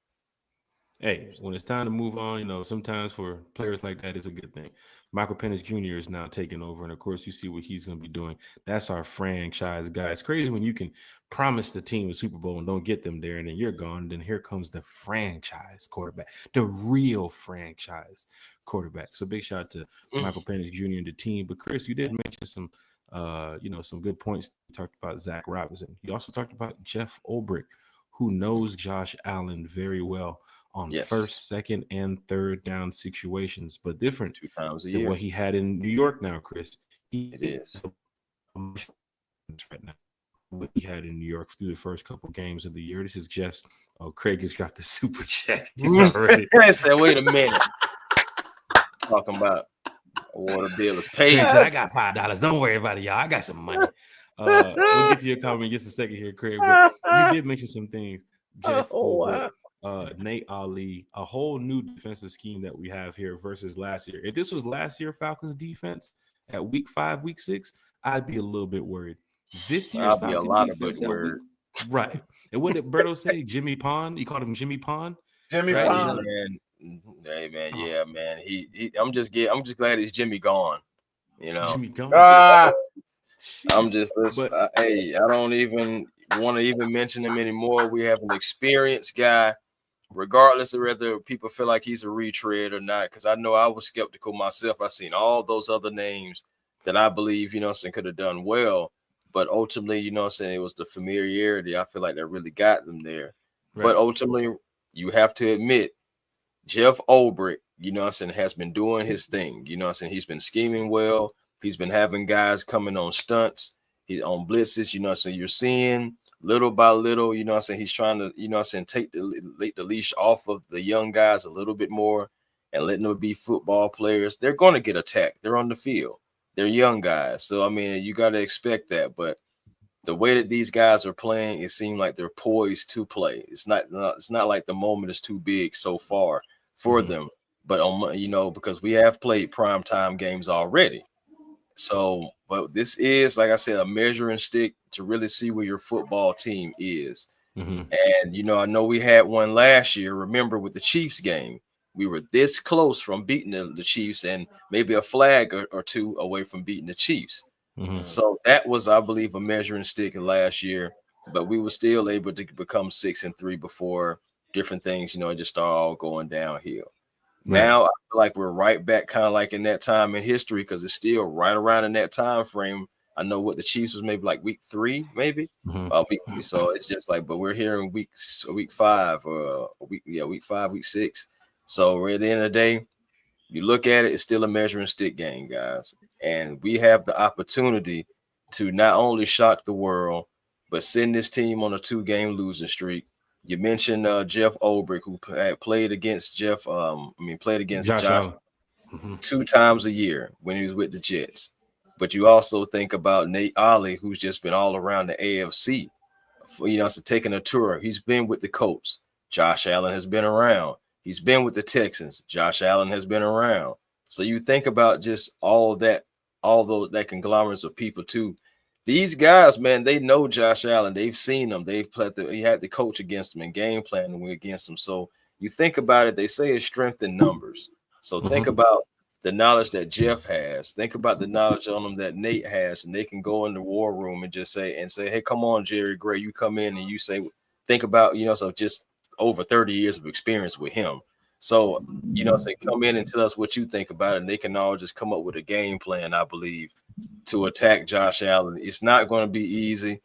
Hey, when it's time to move on, sometimes for players like that, it's a good thing. Michael Penix Jr. is now taking over, and of course, you see what he's going to be doing. That's our franchise guy. It's crazy when you can promise the team a Super Bowl and don't get them there, and then you're gone. Then here comes the franchise quarterback, the real franchise quarterback. So big shout out to Michael Penix Jr. and the team. But Chris, you did mention some, some good points. You talked about Zach Robinson. You also talked about Jeff Ulbrich, who knows Josh Allen very well on first, second, and third down situations, but different 2 times a than year. what he had in New York now, Chris. It is right now what he had in New York through the first couple games of the year. This is Jeff's. Oh, Craig has got the super chat. He's already. Wait a minute. Talking about water bill is paid. Craig said, I got $5. Don't worry about it, y'all. I got some money. We'll get to your comment in just a second here, Craig. But you did mention some things. Jeff Nate Ali, a whole new defensive scheme that we have here versus last year. If this was last year Falcons defense at week 5, week 6, I'd be a little bit worried. This year's I'll be a lot of bit worried. Right. And what did Berto say? Jimmy Pond? You called him Jimmy Pond? Jimmy Pond. Hey man, yeah, man. I'm just glad he's Jimmy gone. Jimmy gone. I'm just I don't even want to even mention him anymore. We have an experienced guy, regardless of whether people feel like he's a retread or not, because I know I was skeptical myself. I seen all those other names that I believe, could have done well, but ultimately, it was the familiarity. I feel like that really got them there. Right. But ultimately, you have to admit, Jeff Ulbrich, has been doing his thing. He's been scheming well. He's been having guys coming on stunts. He's on blitzes, you're seeing little by little, he's trying to, take the leash off of the young guys a little bit more and letting them be football players. They're going to get attacked. They're on the field. They're young guys. So, you got to expect that. But the way that these guys are playing, it seems like they're poised to play. It's not like the moment is too big so far for them. But, because we have played primetime games already. So, but this is, like I said, a measuring stick to really see where your football team is. And, I know we had one last year. Remember with the Chiefs game, we were this close from beating the Chiefs and maybe a flag or two away from beating the Chiefs. So that was, I believe, a measuring stick last year, but we were still able to become 6-3 before different things, it just started all going downhill. Now I feel like we're right back kind of like in that time in history, because it's still right around in that time frame I know what the Chiefs was maybe like week 3, maybe. So it's just like, but we're here in week 5 or week 5, week 6. So at the end of the day, you look at it, it's still a measuring stick game, guys. And we have the opportunity to not only shock the world, but send this team on a 2-game losing streak. You mentioned Jeff Ulbrich, who played against Josh Allen 2 times a year when he was with the Jets. But you also think about Nate Ollie, who's just been all around the AFC, so taking a tour. He's been with the Colts. Josh Allen has been around. He's been with the Texans. Josh Allen has been around. So you think about just all that conglomerates of people too. These guys, man, they know Josh Allen. They've seen him. He had the coach against him and game planning against him. So you think about it, they say it's strength in numbers. So think about the knowledge that Jeff has. Think about the knowledge on him that Nate has, and they can go in the war room and just say, hey, come on, Jerry Gray, you come in and you say, think about, so just over 30 years of experience with him. So, say come in and tell us what you think about it, and they can all just come up with a game plan, I believe, to attack Josh Allen. It's not going to be easy.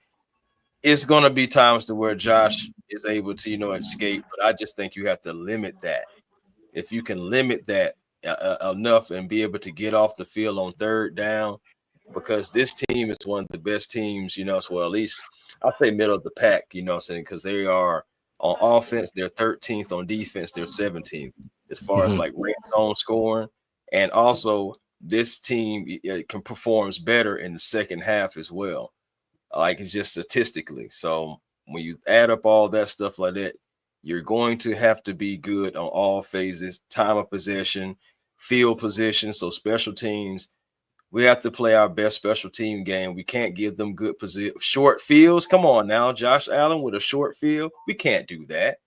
It's going to be times to where Josh is able to, escape, but I just think you have to limit that. If you can limit that enough and be able to get off the field on 3rd down, because this team is one of the best teams, at least I'll say middle of the pack, because they are on offense, they're 13th, on defense, they're 17th as far as like red zone scoring. And also this team can performs better in the second half as well. Like it's just statistically. So when you add up all that stuff like that, you're going to have to be good on all phases, time of possession, field position. So special teams, we have to play our best special team game. We can't give them good short fields. Come on now, Josh Allen with a short field. We can't do that.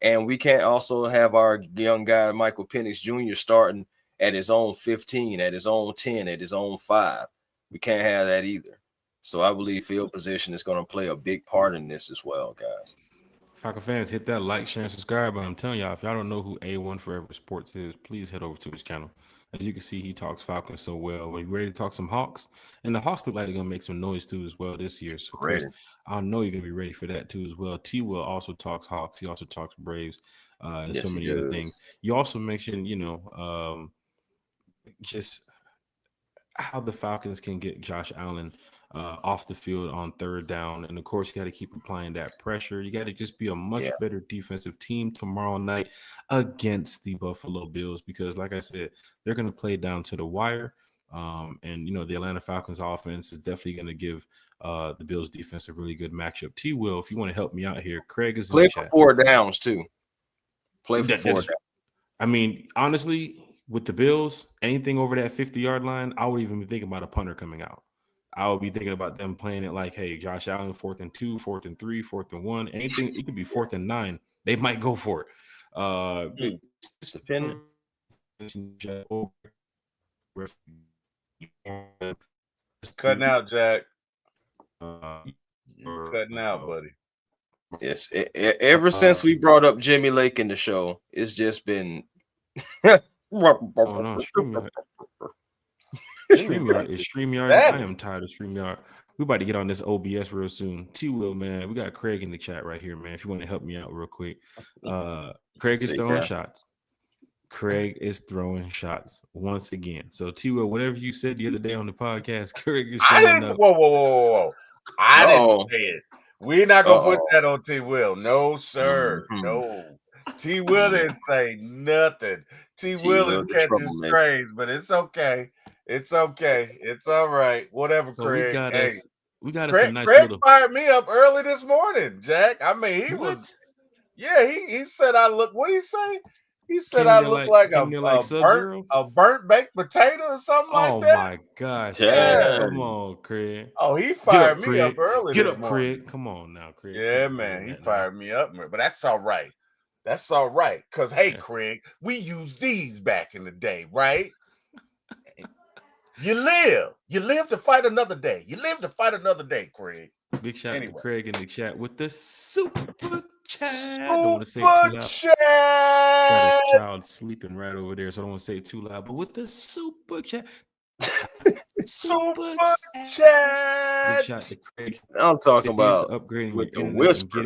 And we can't also have our young guy, Michael Penix Jr., starting at his own 15, at his own 10, at his own 5. We can't have that either. So I believe field position is going to play a big part in this as well, guys. Falcon fans, hit that like, share, and subscribe. But I'm telling y'all, if y'all don't know who A1 Forever Sports is, please head over to his channel. As you can see, he talks Falcons so well. We're ready to talk some Hawks. And the Hawks look like they're going to make some noise too as well this year. So, Chris, I know you're going to be ready for that too as well. T-Will also talks Hawks. He also talks Braves and so many other things. You also mentioned, just how the Falcons can get Josh Allen off the field on 3rd down. And of course, you got to keep applying that pressure. You got to just be a much better defensive team tomorrow night against the Buffalo Bills, because like I said, they're going to play down to the wire. And the Atlanta Falcons offense is definitely going to give the Bills defense a really good matchup. T-Will, if you want to help me out here, Craig is in the chat. Play for 4 downs too. Play for 4 downs. I mean, honestly, with the Bills, anything over that 50-yard line, I would even be thinking about a punter coming out. I would be thinking about them playing it like, hey, Josh Allen, 4th and 2, 4th and 3, 4th and 1, anything. It could be 4th and 9. They might go for it. Cutting out, Jack. You're cutting out, buddy. Yes. Ever since we brought up Jimmy Lake in the show, it's just been. Oh, no, StreamYard is StreamYard. I am tired of StreamYard. We about to get on this OBS real soon. T-Will, man, we got Craig in the chat right here, man. If you want to help me out real quick. Craig is throwing shots. Craig is throwing shots once again. So T-Will, whatever you said the other day on the podcast, Craig is showing up. Whoa. I didn't say it. We're not going to put that on T-Will. No, sir. No. T-Will didn't say nothing. T-Will is catching strays, but it's okay. It's okay. It's all right. Whatever, So Craig. we got Craig, us a nice Craig little. fired me up early this morning, Jack. I mean, he What? was. Yeah, he said I look. What did he say? He said I look like a burnt baked potato or something like that. Oh my gosh! Yeah. Come on, Craig. Oh, he fired me up early. Get up, Craig. Come on now, Craig. Yeah, man, he fired me up, but that's all right. That's all right. Because, hey, Craig, we used these back in the day, right? You live to fight another day. You live to fight another day, Craig. Big shout out to Craig in the chat with the super chat. Super I don't want to say it too loud. chat. Got a child sleeping right over there, so I don't want to say it too loud. But with the super chat, Super Big chat. shout to Craig. I'm talking Here's about to upgrading with your the internet and whisper.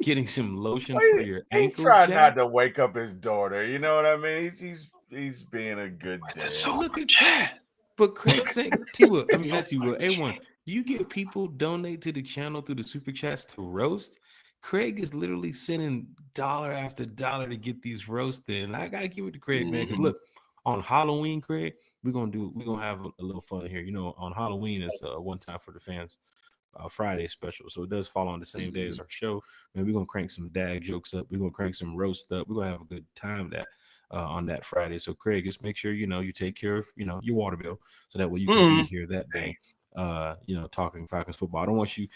getting some lotion Well, for your he's ankles, trying not Jack. to wake up his daughter. You know what I mean? He's being a good With the dad. super Look at chat. Craig. But Craig saying T-Will, I mean not T-Will, A1. Do you get people donate to the channel through the super chats to roast? Craig is literally sending dollar after dollar to get these roasted. And I gotta give it to Craig, man. Because look, on Halloween, Craig, we're gonna have a little fun here. You know, on Halloween is one time for the fans. Friday special, so it does fall on the same day as our show. Man, we're gonna crank some dad jokes up. We're gonna crank some roast up. We're gonna have a good time that on that Friday. So Craig, just make sure you take care of your water bill, so that way you can be here that day. Talking Falcons football. I don't want you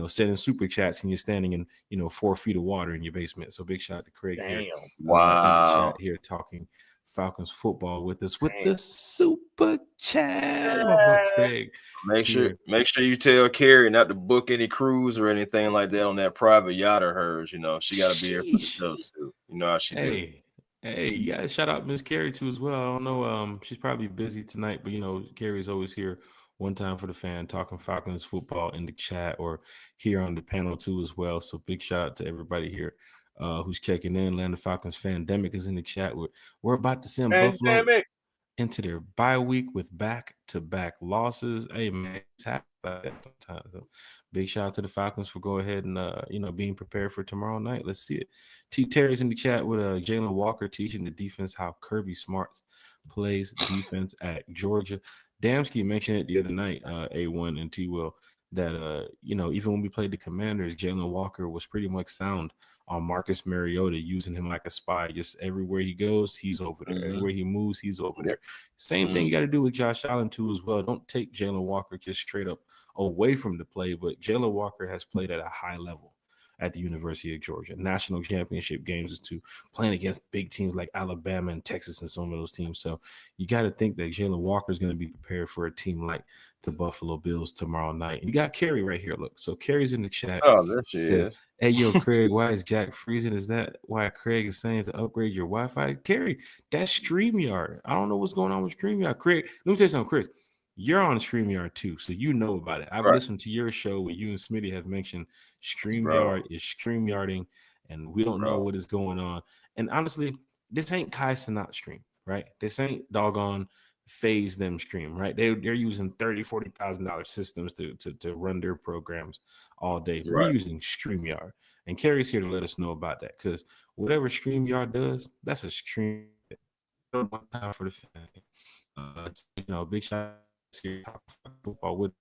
sending super chats and you're standing in 4 feet of water in your basement. So big shout out to Craig here in the chat here talking Falcons football with us with the super chat. My boy Craig. Make sure you tell Carrie not to book any cruise or anything like that on that private yacht of hers. She got to be here for the show too. You know how she do. Hey, you guys shout out Miss Carrie too as well. I don't know, she's probably busy tonight, but Carrie's always here one time for the fan talking Falcons football in the chat or here on the panel too as well. So big shout out to everybody here who's checking in. Atlanta Falcons Fandemic is in the chat. We're about to send Buffalo into their bye week with back-to-back losses. Hey man, it's happened like that sometimes. So big shout out to the Falcons for go ahead and being prepared for tomorrow night. Let's see it. T Terry's in the chat with Jalen Walker teaching the defense how Kirby Smart plays defense at Georgia. Damsky mentioned it the other night, A1 and T Will, that even when we played the Commanders, Jalen Walker was pretty much sound on Marcus Mariota, using him like a spy. Just everywhere he goes, he's over there. Everywhere he moves, he's over there. Same thing you got to do with Josh Allen too as well. Don't take Jalen Walker just straight up away from the play, but Jalen Walker has played at a high level at the University of Georgia. National championship games is to playing against big teams like Alabama and Texas and some of those teams. So you got to think that Jalen Walker is going to be prepared for a team like the Buffalo Bills tomorrow night. And you got Kerry right here. Look, so Kerry's in the chat. Oh, there she says, is. Hey, yo, Craig, why is Jack freezing? Is that why Craig is saying to upgrade your Wi-Fi? Kerry, that's StreamYard. I don't know what's going on with StreamYard. Craig, let me tell you something, Chris. You're on StreamYard too, so you know about it. I've listened to your show where you and Smitty have mentioned StreamYard is StreamYarding, and we don't know what is going on. And honestly, this ain't Kai Cenat stream, right? This ain't doggone phase them stream, right? They're using $30,000-$40,000 systems to run their programs all day. We're using StreamYard, and Carrie's here to let us know about that, because whatever StreamYard does, that's a stream. One time for the fans. Big shout football with.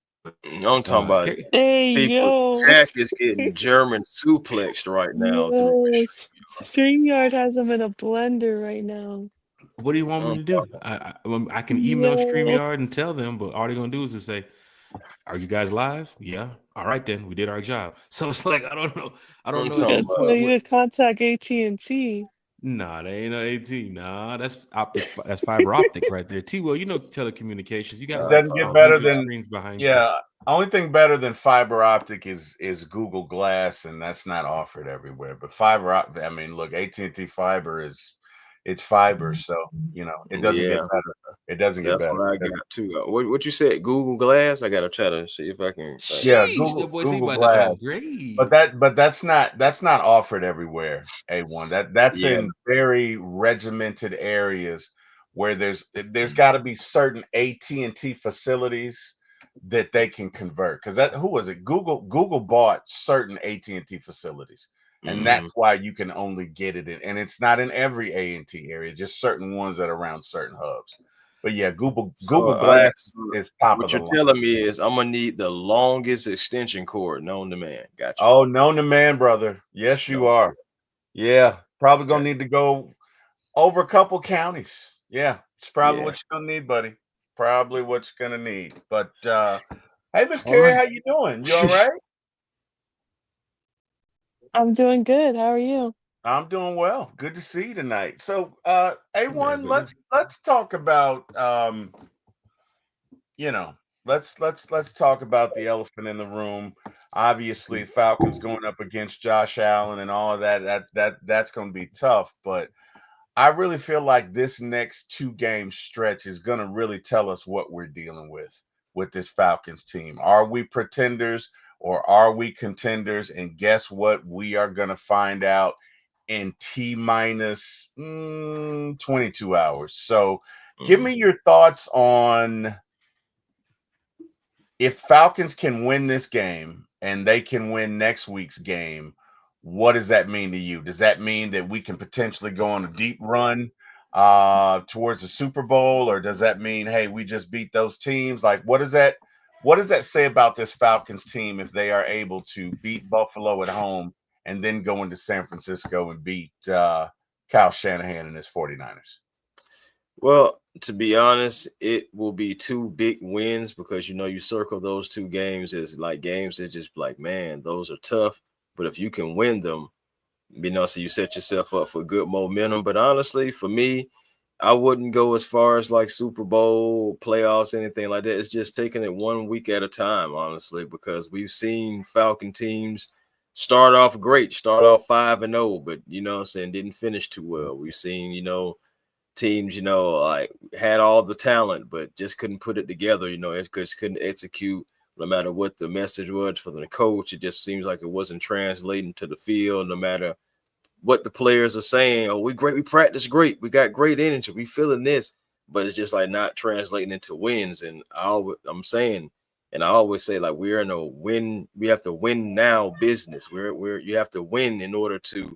I'm talking about hey, people. Jack is getting German suplexed right now. StreamYard has them in a blender right now. What do you want me to do? I can email StreamYard and tell them, but all they're gonna do is just say, "Are you guys live?" Yeah. All right, then we did our job. So it's like I don't know. You contact AT&T. Nah, they ain't no AT. Nah, that's optic. That's fiber optic right there. T-Will, telecommunications. You got doesn't get better than screens behind you. Yeah, only thing better than fiber optic is Google Glass, and that's not offered everywhere. But fiber optic, I mean, look, AT&T fiber it's fiber, so it doesn't get better. It doesn't get better. That's what I got too. What you said? Google Glass? I gotta try to see if I can. Yeah, Google Glass. But that's not offered everywhere. A1. That's in very regimented areas where there's got to be certain AT&T facilities that they can convert, because who was it? Google bought certain AT&T facilities. And that's why you can only get it in, and it's not in every A&T area, just certain ones that are around certain hubs. But yeah, Google Glass is top of the line. What you're telling me is I'm gonna need the longest extension cord known to man. Gotcha. Oh, known to man, brother. Yes, you are. Yeah, probably gonna need to go over a couple counties. Yeah, it's probably what you're gonna need, buddy. Probably what you're gonna need. But hey, Miss Carrie, how you doing? You all right? I'm doing good. How are you? I'm doing well. Good to see you tonight. So, A1, let's talk about let's talk about the elephant in the room. Obviously, Falcons going up against Josh Allen and all of that. That's going to be tough. But I really feel like this next 2-game stretch is going to really tell us what we're dealing with this Falcons team. Are we pretenders or are we contenders? And guess what? We are going to find out in T minus 22 hours. So give me your thoughts on if Falcons can win this game and they can win next week's game, what does that mean to you? Does that mean that we can potentially go on a deep run towards the Super Bowl, or does that mean, hey, we just beat those teams? Like, what does that say about this Falcons team if they are able to beat Buffalo at home and then go into San Francisco and beat Kyle Shanahan and his 49ers? Well, to be honest, it will be 2 big wins because you circle those 2 games as like games that just like, man, those are tough. But if you can win them, so you set yourself up for good momentum. But honestly, for me, I wouldn't go as far as like Super Bowl, playoffs, anything like that. It's just taking it 1 week at a time, honestly, because we've seen Falcon teams start off great, start off 5-0, but didn't finish too well. We've seen, teams, like had all the talent, but just couldn't put it together. It just couldn't execute no matter what the message was for the coach. It just seems like it wasn't translating to the field, no matter what the players are saying. Oh, we practice great. We got great energy. We feeling this, but it's just like not translating into wins. And I'm saying, and I always say, like, we're in a win. We have to win now business. You have to win in order to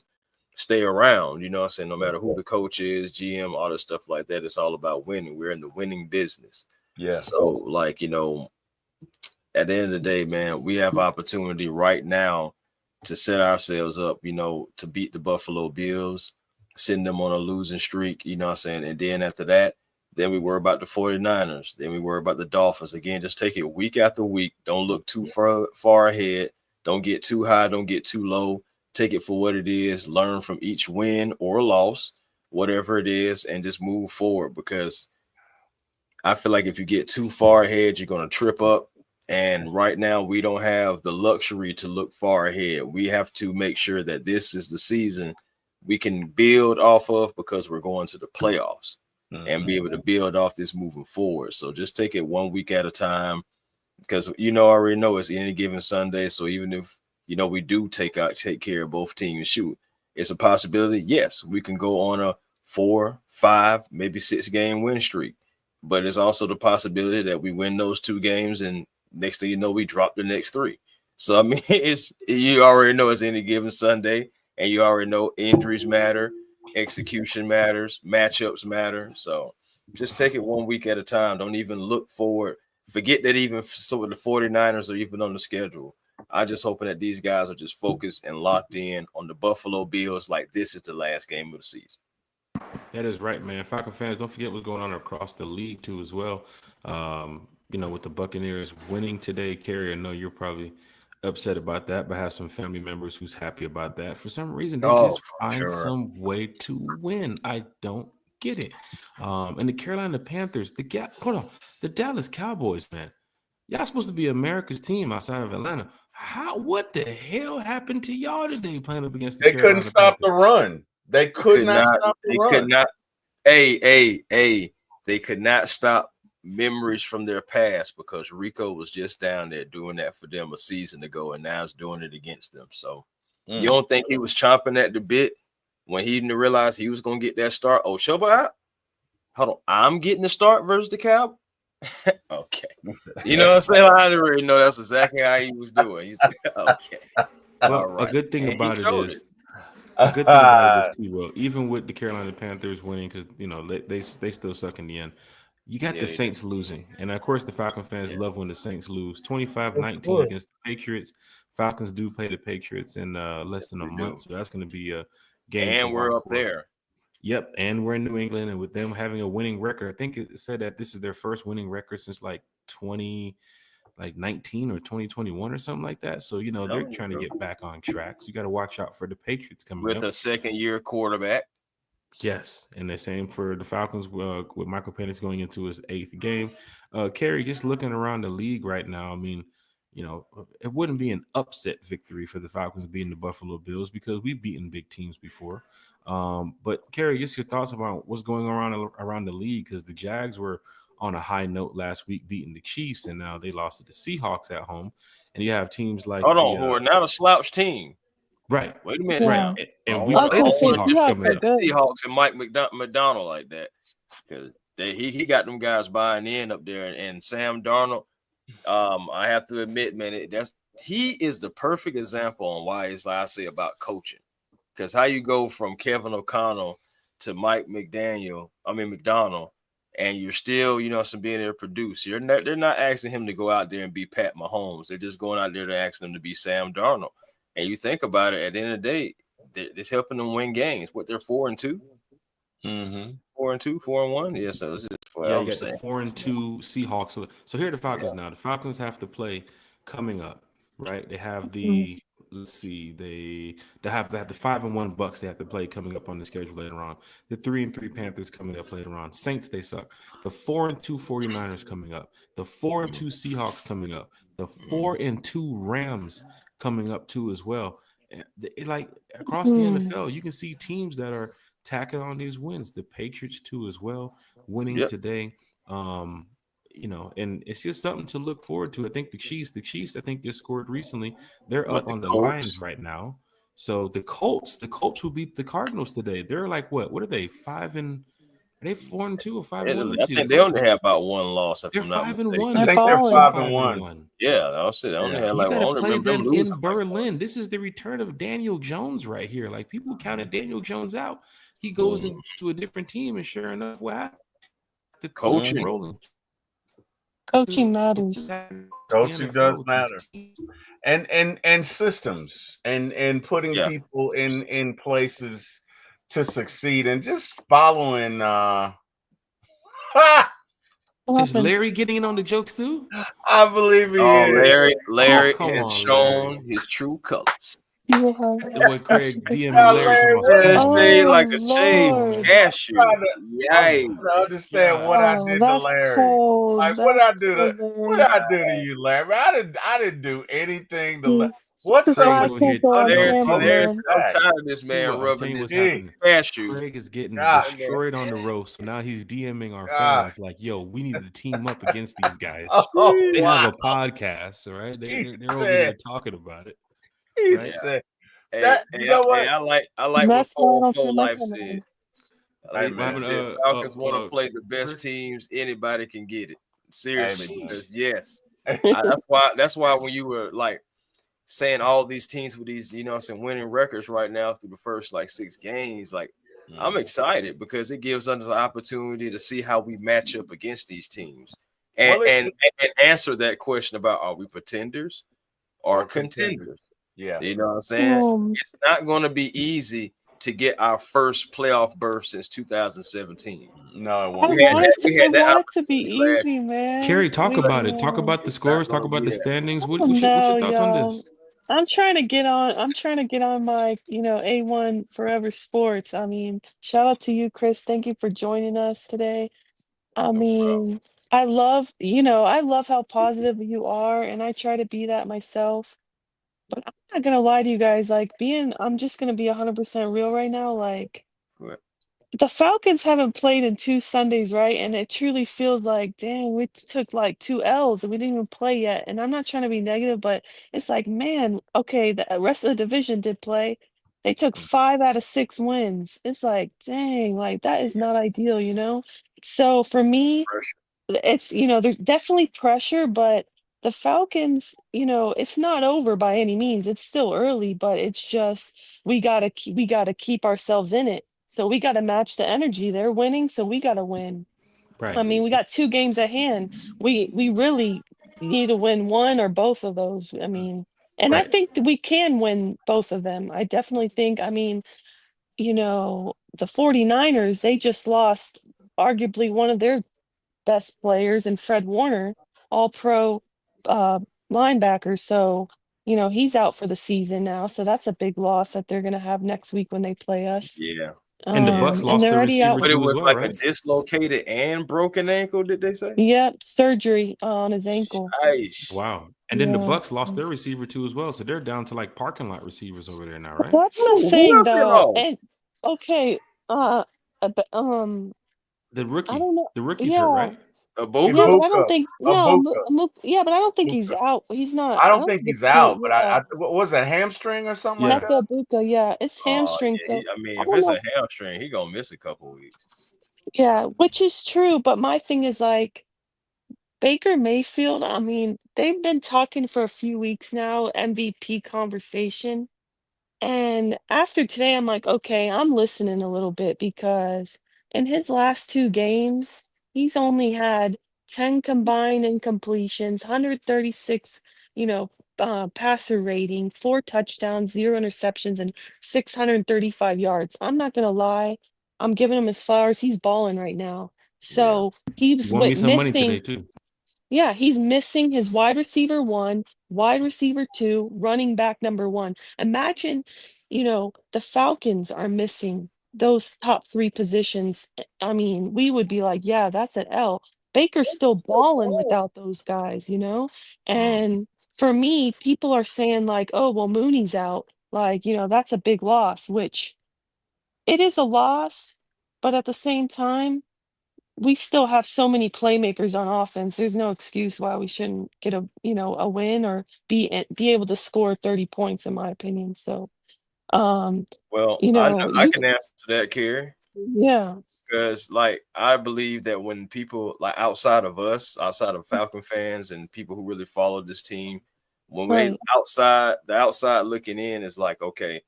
stay around, I'm saying? No matter who the coach is, GM, all this stuff like that, it's all about winning. We're in the winning business. Yeah. So, like, at the end of the day, man, we have opportunity right now to set ourselves up, to beat the Buffalo Bills, send them on a losing streak, and then after that, then we worry about the 49ers. Then we worry about the Dolphins. Again, just take it week after week. Don't look too far ahead. Don't get too high. Don't get too low. Take it for what it is, learn from each win or loss, whatever it is, and just move forward, because I feel like if you get too far ahead, you're going to trip up. And right now, we don't have the luxury to look far ahead. We have to make sure that this is the season we can build off of, because we're going to the playoffs and be able to build off this moving forward. So just take it 1 week at a time, because I already know it's any given Sunday. So even if we do take care of both teams, shoot, it's a possibility. Yes, we can go on a 4, 5, maybe 6-game win streak, but it's also the possibility that we win those 2 games and next thing you know, we drop the next 3. So I mean, you already know it's any given Sunday, and you already know injuries matter, execution matters, matchups matter. So just take it 1 week at a time. Don't even look forward. Forget that even some of the 49ers are even on the schedule. I'm just hoping that these guys are just focused and locked in on the Buffalo Bills, like this is the last game of the season. That is right, man. Falcon fans, don't forget what's going on across the league too, as well. With the Buccaneers winning today, Kerry, I know you're probably upset about that, but have some family members who's happy about that. For some reason, they just find some way to win. I don't get it. And the Carolina Panthers, the Dallas Cowboys, man. Y'all supposed to be America's team outside of Atlanta. What the hell happened to y'all today playing up against the Carolina Couldn't stop Panthers? the run. They could not stop the run. Could not. They could not stop memories from their past, because Rico was just down there doing that for them a season ago, and now it's doing it against them. So you don't think he was chomping at the bit when he didn't realize he was going to get that start? Oh, Shoba, hold on. I'm getting the start versus the Cowboys. Okay. You know what I'm saying? I didn't really know that's exactly how he was doing. He's like, okay. Well, right. a good thing about it is too, well, even with the Carolina Panthers winning, because they still suck in the end. You got the Saints losing. And of course the Falcon fans love when the Saints lose. 25-19 against the Patriots. Falcons do play the Patriots in less than a month. So that's going to be a game. And we're up there. Yep, and we're in New England, and with them having a winning record, I think it said that this is their first winning record since like 2019 or 2021 or something like that. So they're trying to get back on track. So you got to watch out for the Patriots coming with up. a second-year quarterback. Yes, and the same for the Falcons with Michael Penix going into his 8th game. Kerry, just looking around the league right now, I mean, it wouldn't be an upset victory for the Falcons beating the Buffalo Bills, because we've beaten big teams before. But Kerry, just your thoughts about what's going on around the league, because the Jags were on a high note last week, beating the Chiefs, and now they lost to the Seahawks at home. And you have teams like hold on, who are not a slouch team. Right. Wait a minute Yeah. now. And we I was play the gonna say Seahawks Seahawks coming are up. good. Seahawks and Mike McDonald like that, because he got them guys buying in up there, and Sam Darnold. I have to admit, man, he is the perfect example on why it's like I say about coaching, because how you go from Kevin O'Connell to Mike McDonald, and you're still, being able to produce. They're not asking him to go out there and be Pat Mahomes. They're just going out there to ask him to be Sam Darnold. And you think about it, at the end of the day, it's helping them win games. What, they're 4-2? Mm-hmm. 4-2, 4-1. Yeah, so it's just what Yeah, I'm you got saying. the 4-2 Seahawks. So here are the Falcons now. The Falcons have to play coming up, right? They have the they have the 5-1 Bucks they have to play coming up on the schedule later on. The 3-3 Panthers coming up later on. Saints they suck. The 4-2 49ers coming up. The 4-2 Seahawks coming up. The 4-2 Rams coming up too as well. Like across the NFL, you can see teams that are tacking on these wins. The Patriots too as well, winning today. And it's just something to look forward to. I think the Chiefs, I think they scored recently. They're up on the Lions right now. So the Colts will beat the Cardinals today. They're like what are they? 5-2 or 5-1? I think they only have about one loss. They're 5-1. I think they're 5-1. Yeah, I'll say they only have you got to play them in like Berlin. This is the return of Daniel Jones right here. Like people counted Daniel Jones out. He goes into a different team, and sure enough, what happened? The coaching rolling. Coaching matters. Coaching does matter, and systems, and putting people in places to succeed, and just following. Is Larry getting in on the jokes too? I believe he is. Larry has shown his true colors. What Craig DM Larry like a shaved cashew. I understand what I did to Larry. Cold. Like what I do to you, Larry? I didn't do anything to Larry. What's I'm tired of this man rubbing his cashew. Craig is getting destroyed on the roast. So now he's DMing our fans like, "Yo, we need to team up against these guys." They have a podcast, all right? They're over there talking about it. He said, you know what? I like what Full Life said. Falcons want to play the best teams. Anybody can get it. Seriously, because that's why when you were like saying all these teams with these, some winning records right now through the first like 6 games, like I'm excited because it gives us an opportunity to see how we match up against these teams and answer that question about are we pretenders or contenders? Yeah, you know what I'm saying? It's not going to be easy to get our first playoff berth since 2017. No, it won't. I want it to be easy, man. Carrie, talk about it. Talk about the scores. Talk about the standings. What's your thoughts on this? I'm trying to get on my, A1 Forever Sports. I mean, shout out to you, Chris. Thank you for joining us today. I mean, I love how positive you are, and I try to be that myself. But I'm not gonna lie to you guys, I'm just gonna be 100% real right now. Like, the Falcons haven't played in 2 Sundays, right? And it truly feels like, dang, we took like 2 L's and we didn't even play yet. And I'm not trying to be negative, but it's like, man, okay, the rest of the division did play. They took 5 out of 6 wins. It's like, dang, like that is not ideal. So for me, it's, there's definitely pressure, but the Falcons, it's not over by any means. It's still early, but it's just we gotta keep ourselves in it. So we gotta match the energy. They're winning, so we gotta win. Right. I mean, we got 2 games at hand. We really need to win one or both of those. I mean, and I think that we can win both of them. I definitely think. I mean, the 49ers, they just lost arguably one of their best players in Fred Warner, all-pro linebacker. So, he's out for the season now. So that's a big loss that they're going to have next week when they play us. Yeah. And the Bucks lost their receiver but it was as well, like right? a dislocated and broken ankle, did they say? Yep, surgery on his ankle. Nice. Wow. And then the Bucks lost their receiver too as well. So they're down to like parking lot receivers over there now, right? That's the thing, though. And okay, but, The I rookie, don't know. the rookie's hurt, Yeah, right? yeah, Ibuka? but I don't Ibuka, think no, Ibuka, yeah, but I don't think he's Ibuka. out. He's not. I I don't don't think think he's it's out, but yeah, what was that, hamstring or something like Yeah. that? Becca Ibuka, yeah, it's hamstring. Yeah, So I mean, I if don't it's know. a hamstring, he gonna miss a couple weeks. Yeah, which is true. But my thing is like Baker Mayfield. I mean, they've been talking for a few weeks now, MVP conversation. And after today, I'm like, okay, I'm listening a little bit because in his last two games, he's only had 10 combined incompletions, 136, you know, passer rating, 4 touchdowns, 0 interceptions, and 635 yards. I'm not gonna lie, I'm giving him his flowers. He's balling right now. Yeah. So he He was won me some money missing. today too. Yeah, he's missing his wide receiver one, wide receiver two, running back number one. Imagine, the Falcons are missing those top three positions. I mean, we would be like, yeah, that's an L. Baker's still balling without those guys, you know? Mm. And for me, people are saying, like, oh, well, Mooney's out. Like, that's a big loss, which it is a loss, but at the same time, we still have so many playmakers on offense. There's no excuse why we shouldn't get a win or be able to score 30 points, in my opinion. So, um, Well, I you, can answer that, Kerry, yeah, because like I believe that when people like outside of us, outside of Falcon fans and people who really follow this team, when we right, the outside looking in is like, okay,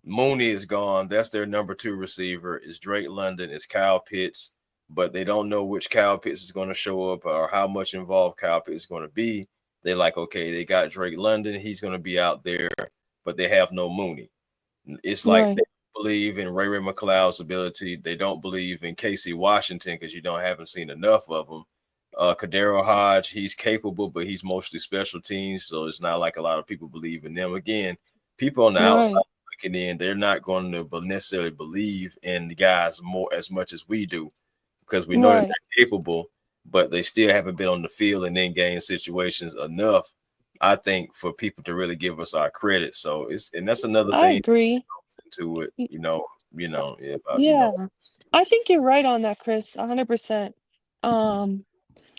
Mooney is gone. That's their number two receiver. Is Drake London? Is Kyle Pitts? But they don't know which Kyle Pitts is going to show up or how much involved Kyle Pitts is going to be. They like, okay, they got Drake London. He's going to be out there, but they have no Mooney. It's like right, they believe in Ray McLeod's ability. They don't believe in Casey Washington because haven't seen enough of him. Kadero Hodge, he's capable, but he's mostly special teams, so it's not like a lot of people believe in them. Again, people on the outside right, looking in, they're not going to necessarily believe in the guys more as much as we do because we know that right. they're capable, but they still haven't been on the field in in-game situations enough, I think, for people to really give us our credit. So that's another I thing agree. to it, Y- yeah, Yeah, I think you're right on that, Chris, 100%. Um,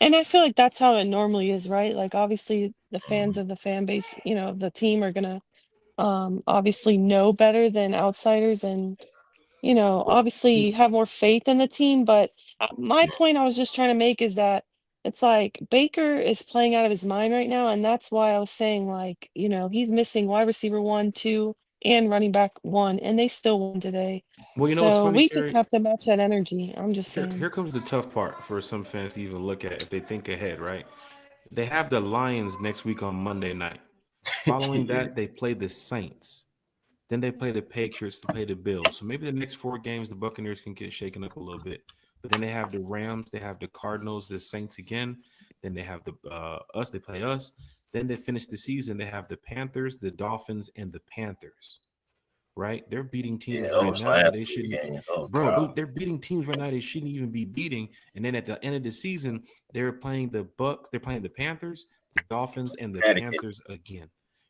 and I feel like that's how it normally is, right? Like, obviously, the fans of the fan base, the team are gonna obviously know better than outsiders and obviously have more faith in the team. But my point I was just trying to make is that it's like Baker is playing out of his mind right now. And that's why I was saying, like, he's missing wide receiver one, two, and running back one, and they still won today. Well, you know what's So funny, we just Kerry? have to match that energy. I'm just Here saying. comes the tough part for some fans to even look at if they think ahead, right? They have the Lions next week on Monday night. Following yeah, that, they play the Saints. Then they play the Patriots to play the Bills. So maybe the next 4 games, the Buccaneers can get shaken up a little bit. But then they have the Rams, they have the Cardinals, the Saints again. Then they have the us. They play us. Then they finish the season. They have the Panthers, the Dolphins, and the Panthers. Right? They're beating teams right those now that last they three shouldn't. games. Oh Bro, God. they're beating teams right now they shouldn't even be beating. And then at the end of the season, they're playing the Bucks. They're playing the Panthers, the Dolphins, and the Connecticut. Panthers again.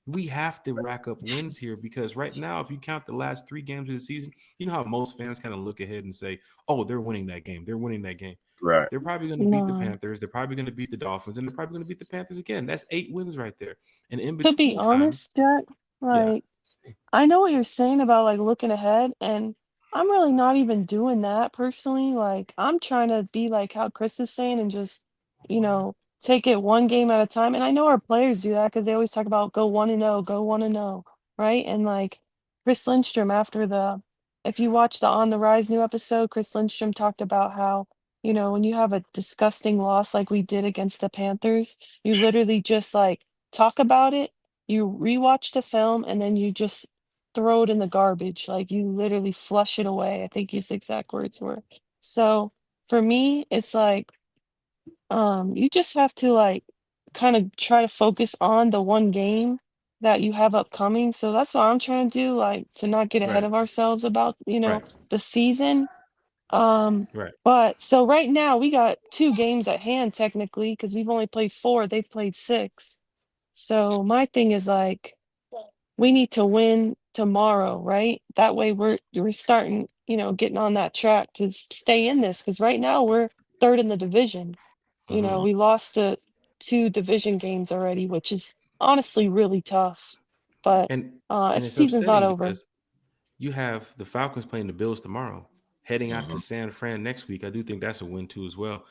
We have to rack up wins here because right now, if you count the last 3 games of the season, you know how most fans kind of look ahead and say, "Oh, they're winning that game. They're winning that game." Right. They're probably going to beat the No. Panthers. They're probably going to beat the Dolphins, and they're probably going to beat the Panthers again. That's 8 wins right there. And in To be between time, honest, Jack, yeah, like I know what you're saying about like looking ahead, and I'm really not even doing that personally. Like, I'm trying to be like how Chris is saying and just, take it one game at a time. And I know our players do that because they always talk about go 1-0, go 1-0, right? And like Chris Lindstrom if you watch the On the Rise new episode, Chris Lindstrom talked about how, when you have a disgusting loss like we did against the Panthers, you literally just like talk about it, you rewatch the film, and then you just throw it in the garbage. Like you literally flush it away. I think his exact words were. So for me, it's like you just have to like kind of try to focus on the one game that you have upcoming. So that's what I'm trying to do, like to not get ahead right, of ourselves about, right, the season. Um, right. but so right now we got 2 games at hand technically because we've only played 4, they've played 6. So my thing is like we need to win tomorrow, right? That way we're starting, getting on that track to stay in this, because right now we're third in the division. We lost to 2 division games already, which is honestly really tough. But And it's season's not upsetting over. because you have the Falcons playing the Bills tomorrow, heading out to Mhm. San Fran next week. I do think that's a win too as well.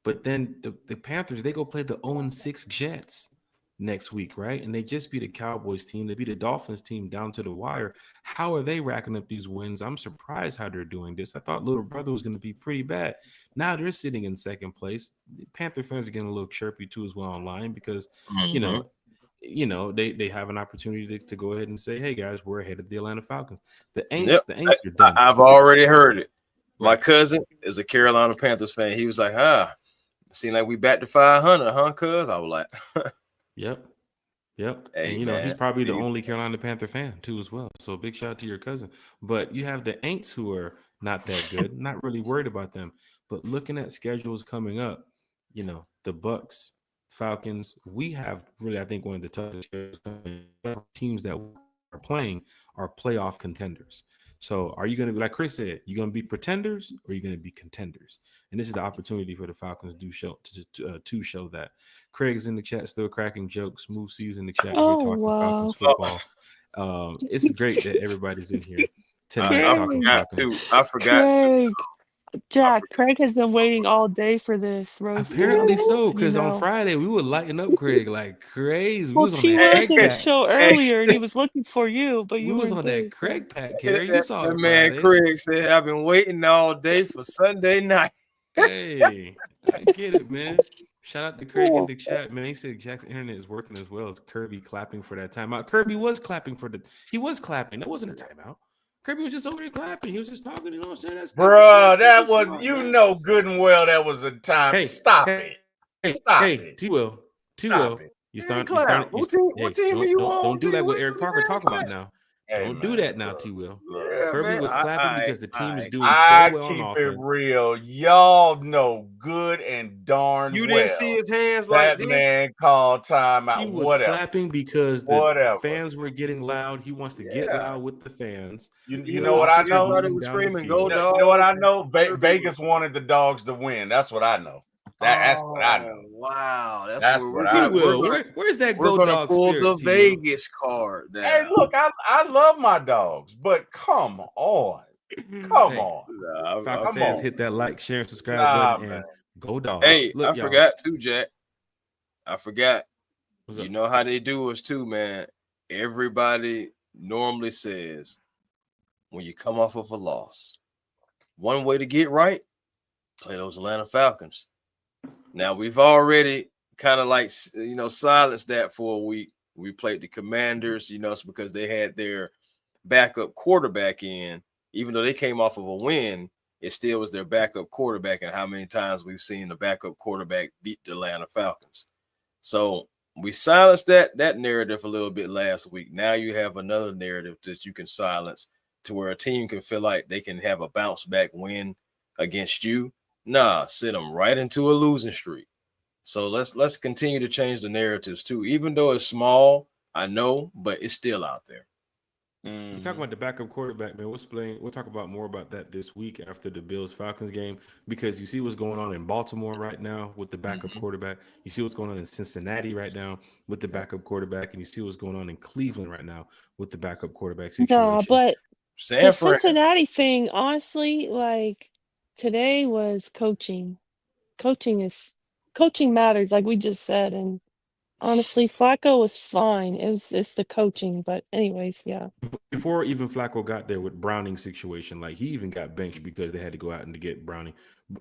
But then the Panthers, they go play the 0-6 Jets next week, right? And they just beat a Cowboys team. They beat a Dolphins team down to the wire. How are they racking up these wins? I'm surprised how they're doing this. I thought little brother was going to be pretty bad. Now they're sitting in second place. The Panther fans are getting a little chirpy too as well online because, you Mhm. know, they have an opportunity to go ahead and say, hey guys, we're ahead of the Atlanta Falcons. The Yep. Aints are done. I've already heard it. My Right. cousin is a Carolina Panthers fan. He was like, seemed like we back to 500, huh, cuz? I was like, Yep. hey, And he's man. probably the only Carolina Panther fan too as well. So big shout out to your cousin. But you have the Aints who are not that good. Not really worried about them. But looking at schedules coming up, the Bucks, Falcons, we have really, I think, one of the toughest teams that are playing are playoff contenders. So are you going to be, like Chris said, you going to be pretenders or are you going to be contenders? And this is the opportunity for the Falcons to show that. Craig's in the chat still cracking jokes. Smooth C's in the chat here Oh, talking Falcons wow. football. It's great that everybody's in here tonight I talking forgot Falcons. to. I forgot to. Craig. Jack, Craig has been waiting all day for this roasting. Apparently so, You because on know. Friday we were lighting up Craig like crazy. We Well, was on T that Will Craig did a pack. show earlier and he was looking for you, but We you was weren't on there. that Craig pack, That, Carrie. You saw it man Friday. Craig said, I've been waiting all day for Sunday night. Hey, I get it, man. Shout out to Craig in the chat, man. He said Jack's internet is working as well as Kirby clapping for that timeout. Kirby was clapping he was clapping. That wasn't a timeout. Kirby was just over there clapping. He was just talking, you know what I'm saying? That's good. Bruh, that was, Smart, you man. know good and well that was a time. Hey, Stop hey, it. Stop it. T-Will. Stop it. You What hey, team are you on? don't do like what Eric T-Will? Parker talking about now. Hey, Don't do man, that now, look, T-Will. Yeah, Kirby man. was clapping because the team is doing so I well on keep offense. it real. Y'all know good and darn You well didn't see his hands that like this? man called timeout. He was Whatever. clapping because the fans were getting loud. He wants to get loud with the fans. You know what I know? Everybody was screaming, "Go You Dogs!" know what I know? Vegas wanted the Dogs to win. That's what I know. That's what I know. Wow, That's where what we're I gonna, know. Where's that we're Go gonna Dog pull spirit, the T-Will? Vegas card down. Hey, look, I love my Dogs, but come on. Come on. Falcon Come fans, on. hit that like, share, and subscribe button, man. and Go Dogs. Hey, Look, I forgot too, Jack. I forgot. What's up? You know how they do us too, man. Everybody normally says when you come off of a loss, one way to get right, play those Atlanta Falcons. Now we've already kind of like silenced that for a week. We played the Commanders, it's because they had their backup quarterback in. Even though they came off of a win, it still was their backup quarterback. And how many times we've seen the backup quarterback beat the Atlanta Falcons. So we silenced that narrative a little bit last week. Now you have another narrative that you can silence to where a team can feel like they can have a bounce back win against you. Nah, sit them right into a losing streak. So let's continue to change the narratives too. Even though it's small, I know, but it's still out there. We're talking about the backup quarterback, man. We'll talk about more about that this week after the Bills-Falcons game, because you see what's going on in Baltimore right now with the backup quarterback. You see what's going on in Cincinnati right now with the backup quarterback, and you see what's going on in Cleveland right now with the backup quarterback situation. No, but San the Fran. Cincinnati thing, honestly, like today was coaching. Coaching matters, like we just said, and honestly, Flacco was fine. It's the coaching, but anyways, yeah. Before even Flacco got there with Browning's situation, like he even got benched because they had to go out and get Browning,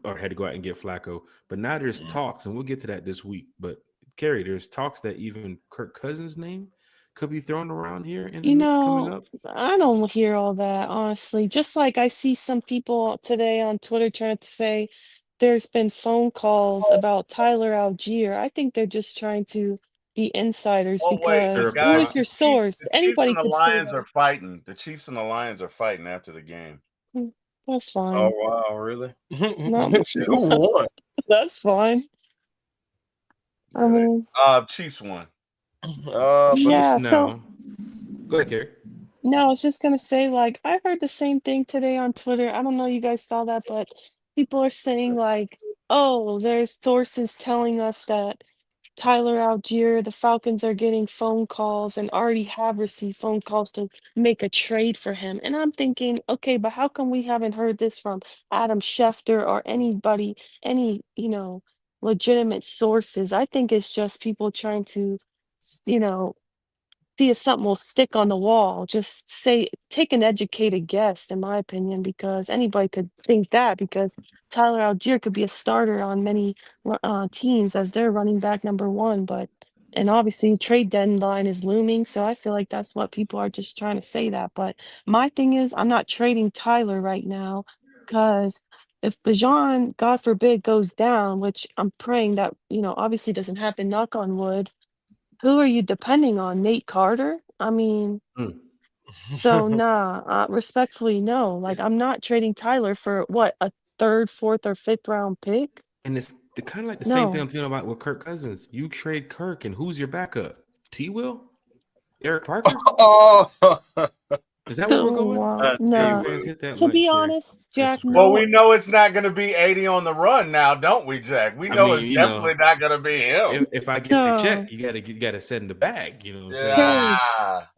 or had to go out and get Flacco. But now there's talks, and we'll get to that this week. But Kerry, there's talks that even Kirk Cousins' name could be thrown around here in the mix coming up. I don't hear all that, honestly. Just like I see some people today on Twitter trying to say there's been phone calls about Tyler Algier. I think they're just trying to be insiders because who is your source? Anybody could say Lions are fighting. The Chiefs and the Lions are fighting after the game. That's fine. Oh wow, really? No, Who won? that's fine. I mean, Chiefs won. yeah. Now, go Go ahead, Carrie. No, I was just gonna say, like, I heard the same thing today on Twitter. I don't know you guys saw that, but people are saying like, oh, there's sources telling us that Tyler Algier, the Falcons are getting phone calls and already have received phone calls to make a trade for him. And I'm thinking, okay, but how come we haven't heard this from Adam Schefter or anybody, any, legitimate sources? I think it's just people trying to, you know, see if something will stick on the wall. Just say, take an educated guess, in my opinion, because anybody could think that because Tyler Algier could be a starter on many teams as their running back number one. And obviously, trade deadline is looming. So I feel like that's what people are just trying to say that. But my thing is, I'm not trading Tyler right now because if Bijan, God forbid, goes down, which I'm praying that, obviously doesn't happen, knock on wood, who are you depending on? Nate Carter? I mean, Mm. so nah, respectfully, no. Like, I'm not trading Tyler for what, a third, fourth, or fifth round pick? And it's kind of like the same thing No. I'm feeling about with Kirk Cousins. You trade Kirk, and who's your backup? T. Will? Eric Parker? Oh, Is that where we're Oh, going? wow. Hey, Nah. fans, hit that To like, be share. honest, Jack, subscribe. Well, no. we know it's not going to be 80 on the run now, don't we, Jack? We I know mean, it's you know, definitely not going to be him. if I get the No. check, you gotta send the bag. You know what I'm saying? Craig,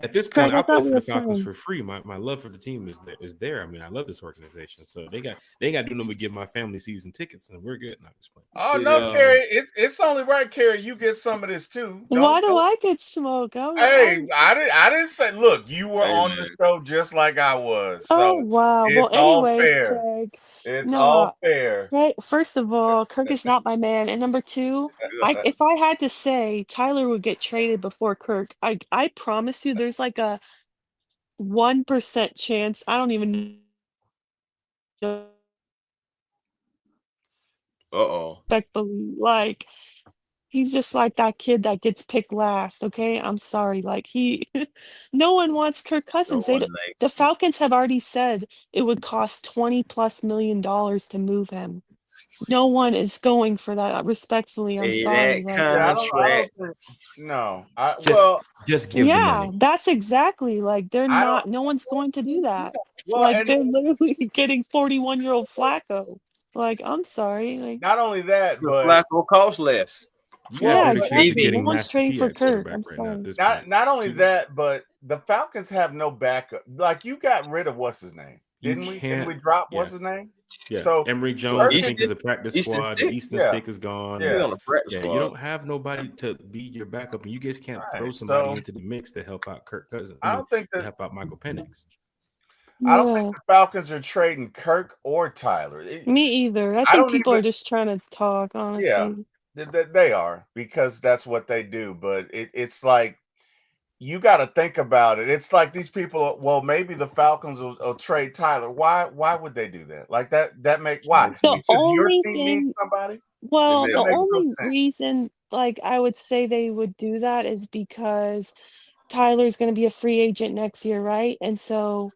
At this Craig, point, I I'll play thought we for were the Falcons for friends. free. My love for the team is there. I mean, I love this organization, so they got to do nothing but give my family season tickets, and we're good. No, I'm just playing. Oh no, Carrie, it's only right, Carrie. You get some of this too. Why do Don't. I get smoke? Hey, I didn't say. Look, you were hey, on the man. show just like I was, Oh, so wow. Well, it's all anyways, fair. Craig, It's nah. all fair. Right. First of all, Kirk is not my man. And number two, if I had to say Tyler would get traded before Kirk, I promise you there's like a 1% chance. I don't even know Uh-oh. respectfully. Like he's just like that kid that gets picked last, okay? I'm sorry. Like no one wants Kirk No Cousins. one likes The him. Falcons have already said it would cost 20 plus $million to move him. No one is going for that. Respectfully, I'm Hey, sorry. that Like, Yeah, kind I of don't track. think. No, Just give the yeah, money. that's exactly like they're I don't. not. No one's going to do that. Well, Like and they're literally getting 41-year-old Flacco. Like, I'm sorry. Like, not only that, The but Flacco cost less. You well, got yeah, better chance of exactly. No getting one's Master trading P for at Kirk. quarterback I'm right now at sorry. this point. not only Two. that, but the Falcons have no backup. Like you got rid of what's his name, You didn't we? can't. Didn't we drop Yeah, what's his name? yeah. So Emory Jones, Kirk I is, think, is a practice Easton squad. Stick. The Easton yeah, Stick is gone. He's yeah, on the practice Yeah, squad. you don't have nobody to be your backup, and you guys can't throw right. somebody So into the mix to help out Kirk Cousins. I don't think To that help out Michael Penix. I don't think Yeah, the Falcons are trading Kirk or Tyler. me either. I I think don't people even. are just trying to talk, Yeah, honestly. they are because that's what they do. But it's like you got to think about it. It's like these people. Well, maybe the Falcons will trade Tyler. Why would they do that? Like that? That make why? Makes The no Because sense. your only team needs thing, somebody. well, It That the makes makes no only sense. reason, like, I would say they would do that is because Tyler's going to be a free agent next year, right? And so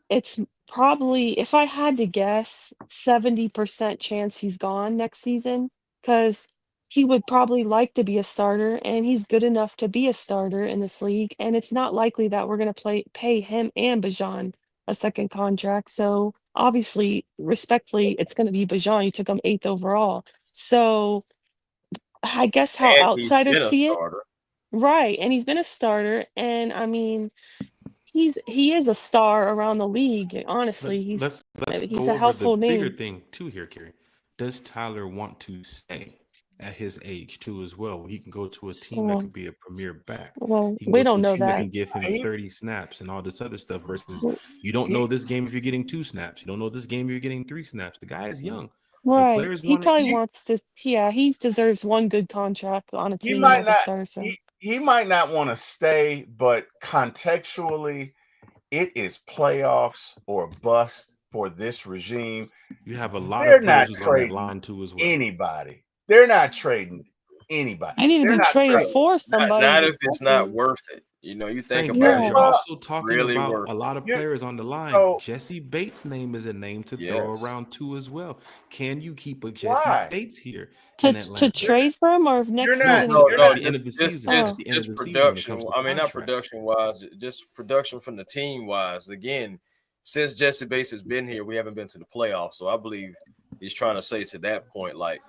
it's probably, if I had to guess, 70% chance he's gone next season because he would probably like to be a starter and he's good enough to be a starter in this league. And it's not likely that we're going to pay him and Bajan a second contract. So obviously, respectfully, it's going to be Bajan. You took him 8th overall. So I guess how And he's outsiders been a see it, starter. right? And he's been a starter. And I mean, he is a star around the league. Honestly, Let's he's go a over the household bigger name. thing too here, Kerry. Does Tyler want to stay at his age too as well? He can go to a team that Well, could be a premier back. well, He can we go to don't a know team that that. can give him He, 30 snaps and all this other stuff versus W- you don't know he, this game if you're getting 2 snaps. You don't know this game if you're getting 3 snaps. The guy is young. When Right. players He want to probably eat, wants to, yeah, he deserves one good contract on a he team might as a not. starter. So, He might not want to stay, but contextually, it is playoffs or bust for this regime. you have a lot They're of not players who's on that trading line too as well. anybody. They're not trading anybody. I need to They're be not traded trading. for somebody, Not if it's not respectfully. worth it. You know, you think Thank about you. it, You're Yeah. also talking really about worth a it. lot of You players on the line. so Jesse Bates' name is a name to throw Yes. around too as well. Can you keep a Jesse why? Bates here in To Atlanta? trade for him, or if You're next not. season he No, You're At no, not. the end of the season, at Oh, the end of just the season when it production. comes to I mean, not contract. production wise, just production from the team wise. Again, since Jesse Bates has been here, we haven't been to the playoffs. So I believe he's trying to say to that point, like,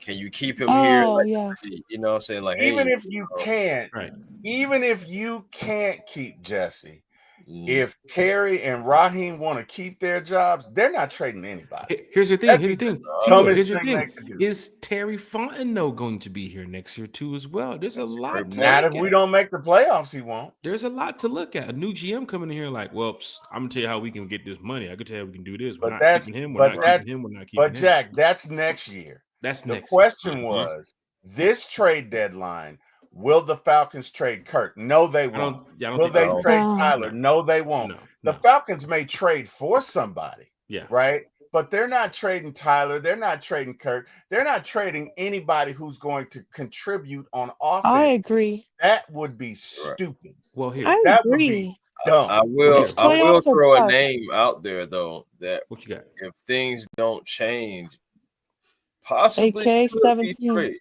can you keep him here? oh Like, yeah. you know, saying like, hey, Even if you know, can't, Right. even if you can't keep Jesse, mm, if Terry and Raheem want to keep their jobs, they're not trading anybody. Here's your thing. That'd Here's be the the thing. Tito, dumbest here's your thing they thing. could do. Is Terry Fontenot going to be here next year too as well? There's a that's a great lot to point. Not if look we at. don't make the playoffs, he won't. There's a lot to look at. A new GM coming in here like, well, I'm gonna tell you how we can get this money. I can tell you how we can do this. We're But not that's keeping him. We're but not that's keeping him. We're not keeping but him. Jack, that's next year. That's The next year. question was this trade deadline, will the Falcons trade Kirk? No, they I won't. don't Will think they they will. trade No. Tyler? No, they won't. The No. Falcons may trade for somebody, Yeah. right? But they're not trading Tyler. They're not trading Kirk. They're not trading anybody who's going to contribute on I offense. agree. That would be Right. stupid. Well, here. I That would be agree. dumb. I Well, will here. I will Playoffs are throw a tough. name out there though that What you got? if things don't change, possibly AK could be 17. trade.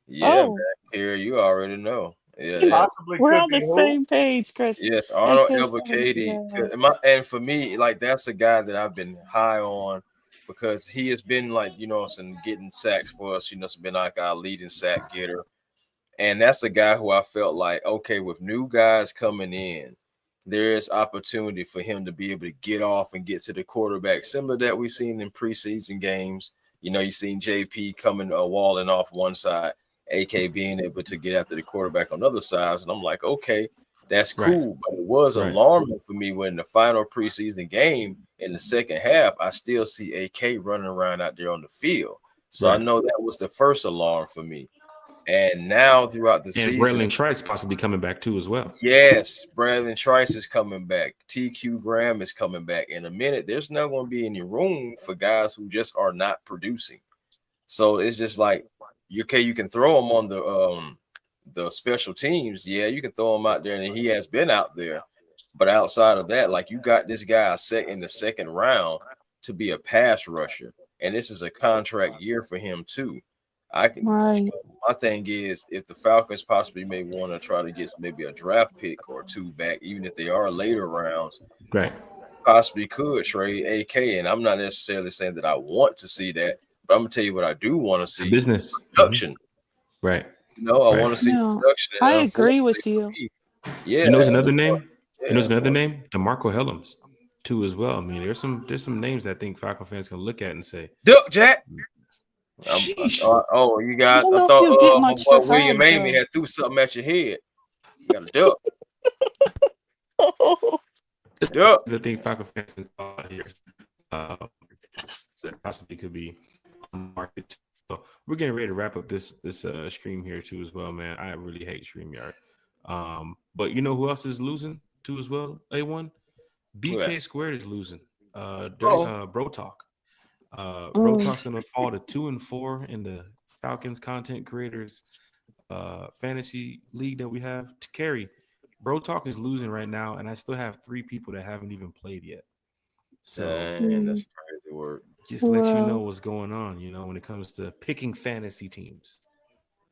Yeah, man. Oh, Here you already know. Yeah, you know, that Possibly we're could on be the who? same page, Chris. yes, AK Arnold 17. Katie. Yeah. And for me, like that's a guy that I've been high on because he has been like, you know, some getting sacks for us, you know, it's been like our leading sack getter. And that's a guy who I felt like, okay, with new guys coming in, there is opportunity for him to be able to get off and get to the quarterback, similar to that we've seen in preseason games. You know, you've seen JP coming walling off one side, AK being able to get after the quarterback on the other side. And I'm like, okay, that's Right. cool. But it was Right. alarming for me when the final preseason game in the second half, I still see AK running around out there on the field. So I Right. know that was the first alarm for me. And now throughout the And season, Braylon Trice possibly coming back too as well. yes, Braylon Trice is coming back. TQ Graham is coming back. In a minute, there's not going to be any room for guys who just are not producing. So it's just like, you can throw him on the special teams. Yeah, you can throw him out there, and he has been out there. But outside of that, like you got this guy in the second round to be a pass rusher, and this is a contract year for him too. Right. My thing is, if the Falcons possibly may want to try to get maybe a draft pick or two back, even if they are later rounds, Right. possibly could trade AK. And I'm not necessarily saying that I want to see that, but I'm gonna tell you what I do want to see: Business. production. Right. You know, I Right. want to see No, production. I And agree unfortunately with for you. me, yeah, You know, another name. yeah, You know, another name. DeMarco Hellams too as well. I mean, there's some names I think Falcon fans can look at and say, Duck Jack. sheesh. Oh, you I guys! don't I know if you'll get thought my much boy for William Helms, Amy though. had threw something at your head. You got a duck, duck. I think Falcon fans can call out here. That possibly could be on the market. So we're getting ready to wrap up this stream here too as well, man. I really hate StreamYard. But you know who else is losing too as well? A1 BK Squared is losing. Bro Talk. Bro Talk's gonna fall to 2-4 in the Falcons content creators fantasy league that we have to carry. Bro Talk is losing right now, and I still have 3 people that haven't even played yet. So Dang, that's crazy work. just let you know what's going on, you know, when it comes to picking fantasy teams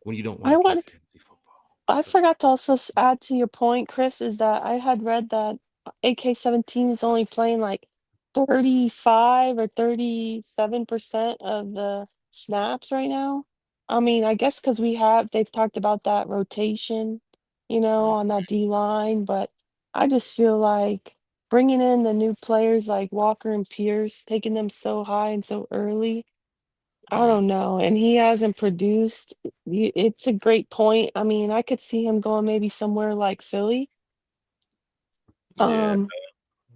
when you don't want to play fantasy football. I forgot to also add to your point, Chris, is that I had read that AK-17 is only playing like 35 or 37% of the snaps right now. I mean, I guess because they've talked about that rotation, on that D line, but I just feel like bringing in the new players like Walker and Pierce, taking them so high and so early, I don't know, and he hasn't produced. It's a great point. I mean, I could see him going maybe somewhere like Philly. Yeah, Um,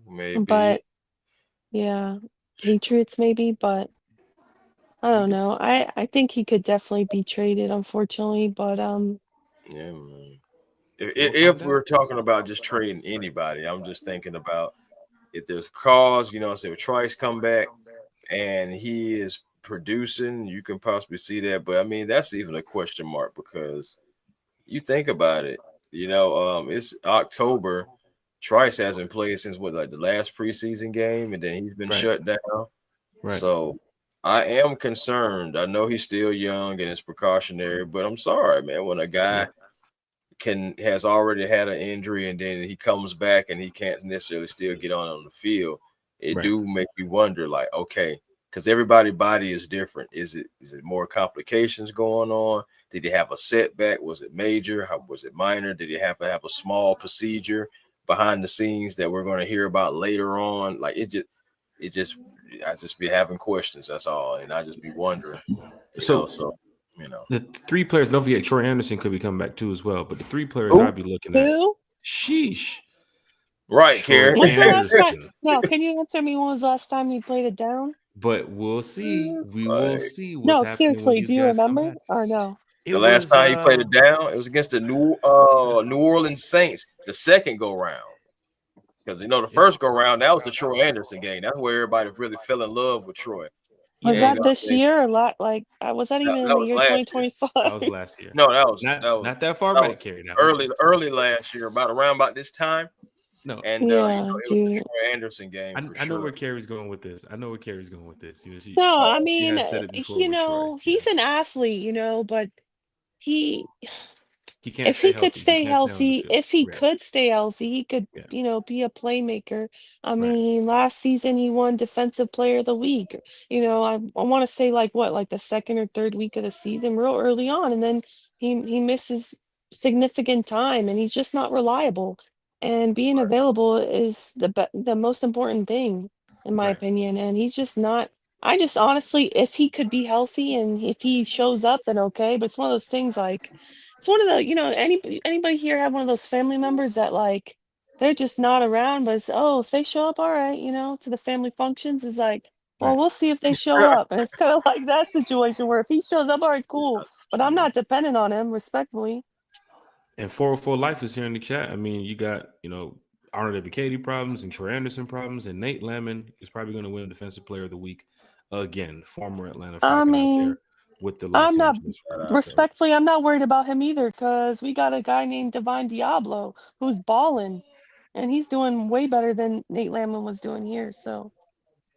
maybe. but yeah, Patriots maybe, but I don't know. I think he could definitely be traded, unfortunately, but Yeah, man. We'll If find we're out. talking about just trading anybody, I'm just thinking about if there's cause, say if Trice come back and he is producing, you can possibly see that. But I mean, that's even a question mark because you think about it. It's October. Trice hasn't played since like the last preseason game, and then he's been shut down. Right. So I am concerned. I know he's still young and it's precautionary, but I'm sorry, man. When a guy has already had an injury and then he comes back and he can't necessarily still get on the field, it do make me wonder, like, okay, because everybody's body is different. Is it more complications going on? Did he have a setback? Was it major? Was it minor? Did he have to have a small procedure behind the scenes that we're going to hear about later on? Like I just be having questions. That's all, and I just be wondering. The three players. Don't forget, Troy Anderson could be coming back too as well. But the three players I'd be looking at. Sheesh. Right, Carrie. When's the last time? No, can you answer me? When was the last time you played it down? But we'll see. We will see. What's No, happening seriously. when these Do you guys come remember back. or no? The last time you played it down, it was against the New Orleans Saints, the second go round. Because the first go round, that was the Troy Anderson game. That's where everybody really fell in love with Troy. Was that this year or was that even in the year 2025? That was last year. No, that was not that far back, Carrie. Early last year, around about this time. No, and it was the Troy Anderson game. I know where Carrie's going with this. I mean, he's an athlete, but he can't. If he could stay healthy, he could be a playmaker. I mean, last season he won Defensive Player of the Week. I want to say like the second or third week of the season, real early on, and then he misses significant time, and he's just not reliable. And being available is the most important thing, in my opinion. And he's just not. I just honestly, if he could be healthy and if he shows up, then okay. But it's one of those things like. It's one of the, anybody here have one of those family members that like they're just not around, but if they show up, all right, to the family functions, is like, well, we'll see if they show up. And it's kind of like that situation where if he shows up, all right, cool. But I'm not dependent on him, respectfully. And 404 Life is here in the chat. I mean, you got, Arnold Ebiketie problems and Troy Anderson problems, and Nate Lemon is probably going to win Defensive Player of the Week again, former Atlanta Falcon out there. With the Los Angeles respectfully, I'm not worried about him either because we got a guy named Divine Diablo who's balling, and he's doing way better than Nate Lamlin was doing here. So,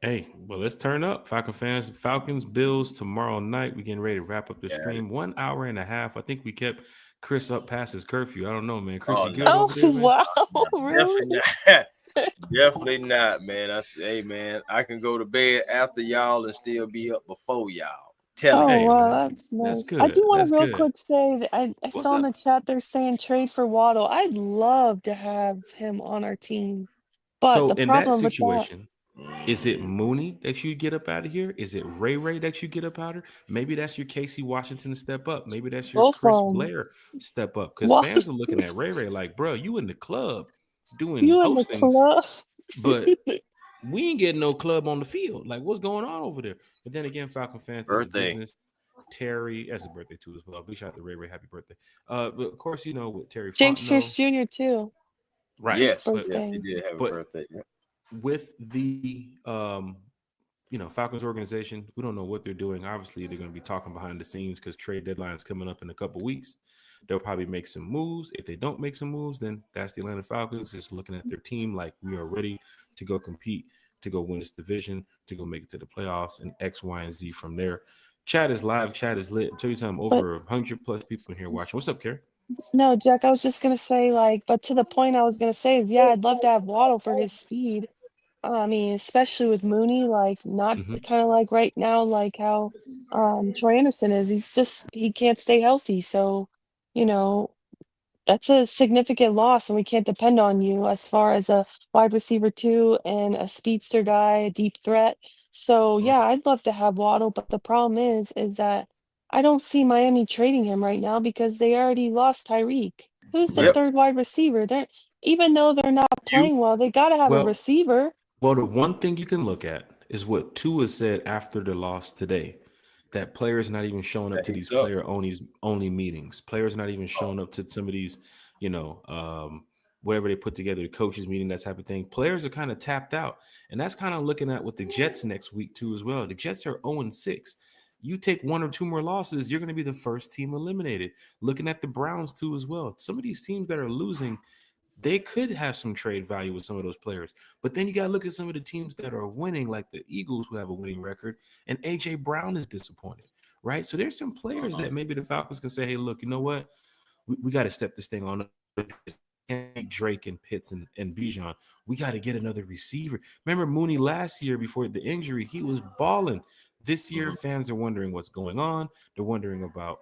hey, well, let's turn up, Falcon fans. Falcons Bills tomorrow night. We're getting ready to wrap up the stream. 1 hour and a half. I think we kept Chris up past his curfew. I don't know, man. Chris, you good over there, man? Wow, really? Definitely not, man. I say, hey, man, I can go to bed after y'all and still be up before y'all. Wow, that's nice. That's good. I do want to real good. quick say that I saw in the chat they're saying trade for Waddle. I'd love to have him on our team, but so the in problem that situation, is it Mooney that you get up out of here? Is it Ray that you get up out of? Maybe that's your Casey Washington step up. Maybe that's your Chris Blair step up. Because fans are looking at Ray like, bro, you in the club doing hostings, but we ain't getting no club on the field. Like, what's going on over there? But then again, Falcon fans, birthday. Business. Terry, as a birthday too as well. Big shout out to Ray. Happy birthday. But of course, with Terry James Fontenot, Pierce Jr. too. Right. Yes, yes, he did have a birthday. Yeah. With the Falcons organization, we don't know what they're doing. Obviously, they're going to be talking behind the scenes because trade deadline's coming up in a couple weeks. They'll probably make some moves. If they don't make some moves, then that's the Atlanta Falcons just looking at their team like we are ready to go compete, to go win this division, to go make it to the playoffs, and X, Y, and Z from there. Chat is live. Chat is lit. I'll tell you something, over 100+ people in here watching. What's up, Carrie? No, Jack, I was just going to say, but to the point I was going to say is, I'd love to have Waddle for his speed. I mean, especially with Mooney, not kind of like right now, like how Troy Anderson is. He can't stay healthy. So, that's a significant loss, and we can't depend on you as far as a wide receiver 2 and a speedster guy, a deep threat. So, I'd love to have Waddle, but the problem is that I don't see Miami trading him right now because they already lost Tyreek. Who's the third wide receiver? Even though they're not playing well, they got to have a receiver. Well, the one thing you can look at is what Tua said after the loss today, that players not even showing up to these player-only meetings. Players not even showing up to some of these, whatever they put together, the coaches meeting, that type of thing. Players are kind of tapped out. And that's kind of looking at with the Jets next week, too, as well. The Jets are 0-6. You take 1 or 2 more losses, you're going to be the first team eliminated. Looking at the Browns too as well. Some of these teams that are losing, they could have some trade value with some of those players. But then you got to look at some of the teams that are winning, like the Eagles, who have a winning record, and A.J. Brown is disappointed, right? So there's some players that maybe the Falcons can say, hey, look, you know what? We got to step this thing on. Drake and Pitts and Bijan. We got to get another receiver. Remember Mooney last year before the injury, he was balling. This year, fans are wondering what's going on. They're wondering about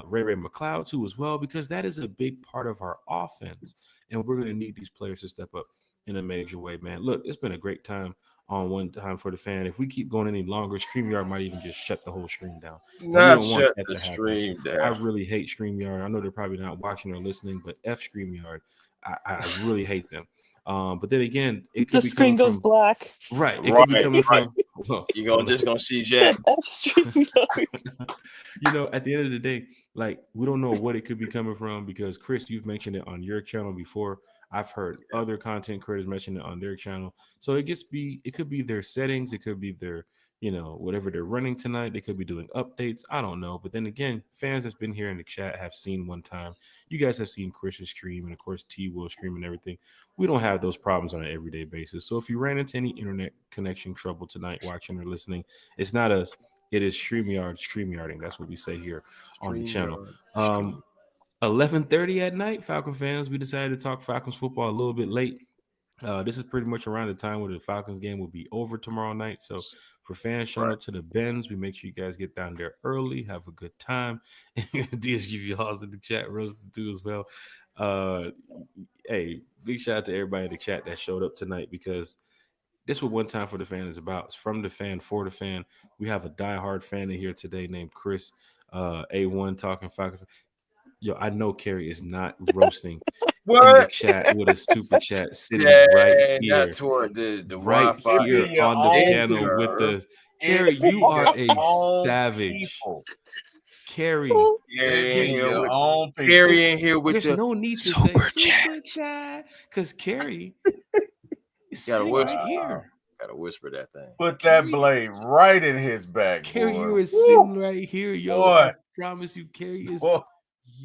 Ray McLeod too as well, because that is a big part of our offense. And we're going to need these players to step up in a major way, man. Look, it's been a great time on One Time for the Fan. If we keep going any longer, StreamYard might even just shut the whole stream down. Not shut the stream down. I really hate StreamYard. I know they're probably not watching or listening, but F StreamYard. I really hate them. But then again, it could the screen goes from, black. Right. It could be coming from. Well, you're just gonna see Jack. You know, at the end of the day, like, we don't know what it could be coming from, because Chris, you've mentioned it on your channel before. I've heard other content creators mention it on their channel. So it could be their settings, it could be their, you know, whatever they're running tonight. They could be doing updates. I don't know. But then again, fans that's been here in the chat have seen One Time. You guys have seen Chris's stream, and of course T will stream and everything. We don't have those problems on an everyday basis. So if you ran into any internet connection trouble tonight, watching or listening, it's not us. It is StreamYarding. That's what we say here on the channel. 11:30 at night, Falcon fans. We decided to talk Falcons football a little bit late. This is pretty much around the time where the Falcons game will be over tomorrow night. So for fans showing up to the Benz, we make sure you guys get down there early, have a good time. DSGV Halls in the chat, roasted too as well. Hey, big shout out to everybody in the chat that showed up tonight, because this is what One Time for the Fan is about. It's from the fan for the fan. We have a diehard fan in here today named Chris, A1 talking Falcons. Yo, I know Carrie is not roasting in the chat with a super chat sitting right here. That's where the right Wi-Fi here on the panel with the Carrie. You are a savage. Carrie in here with there's the no need to say super chat, because Carrie is sitting right here. Gotta whisper that thing. Put that blade right in his back. Carrie, you is sitting right here, yo. Boy. I promise you, Carrie is.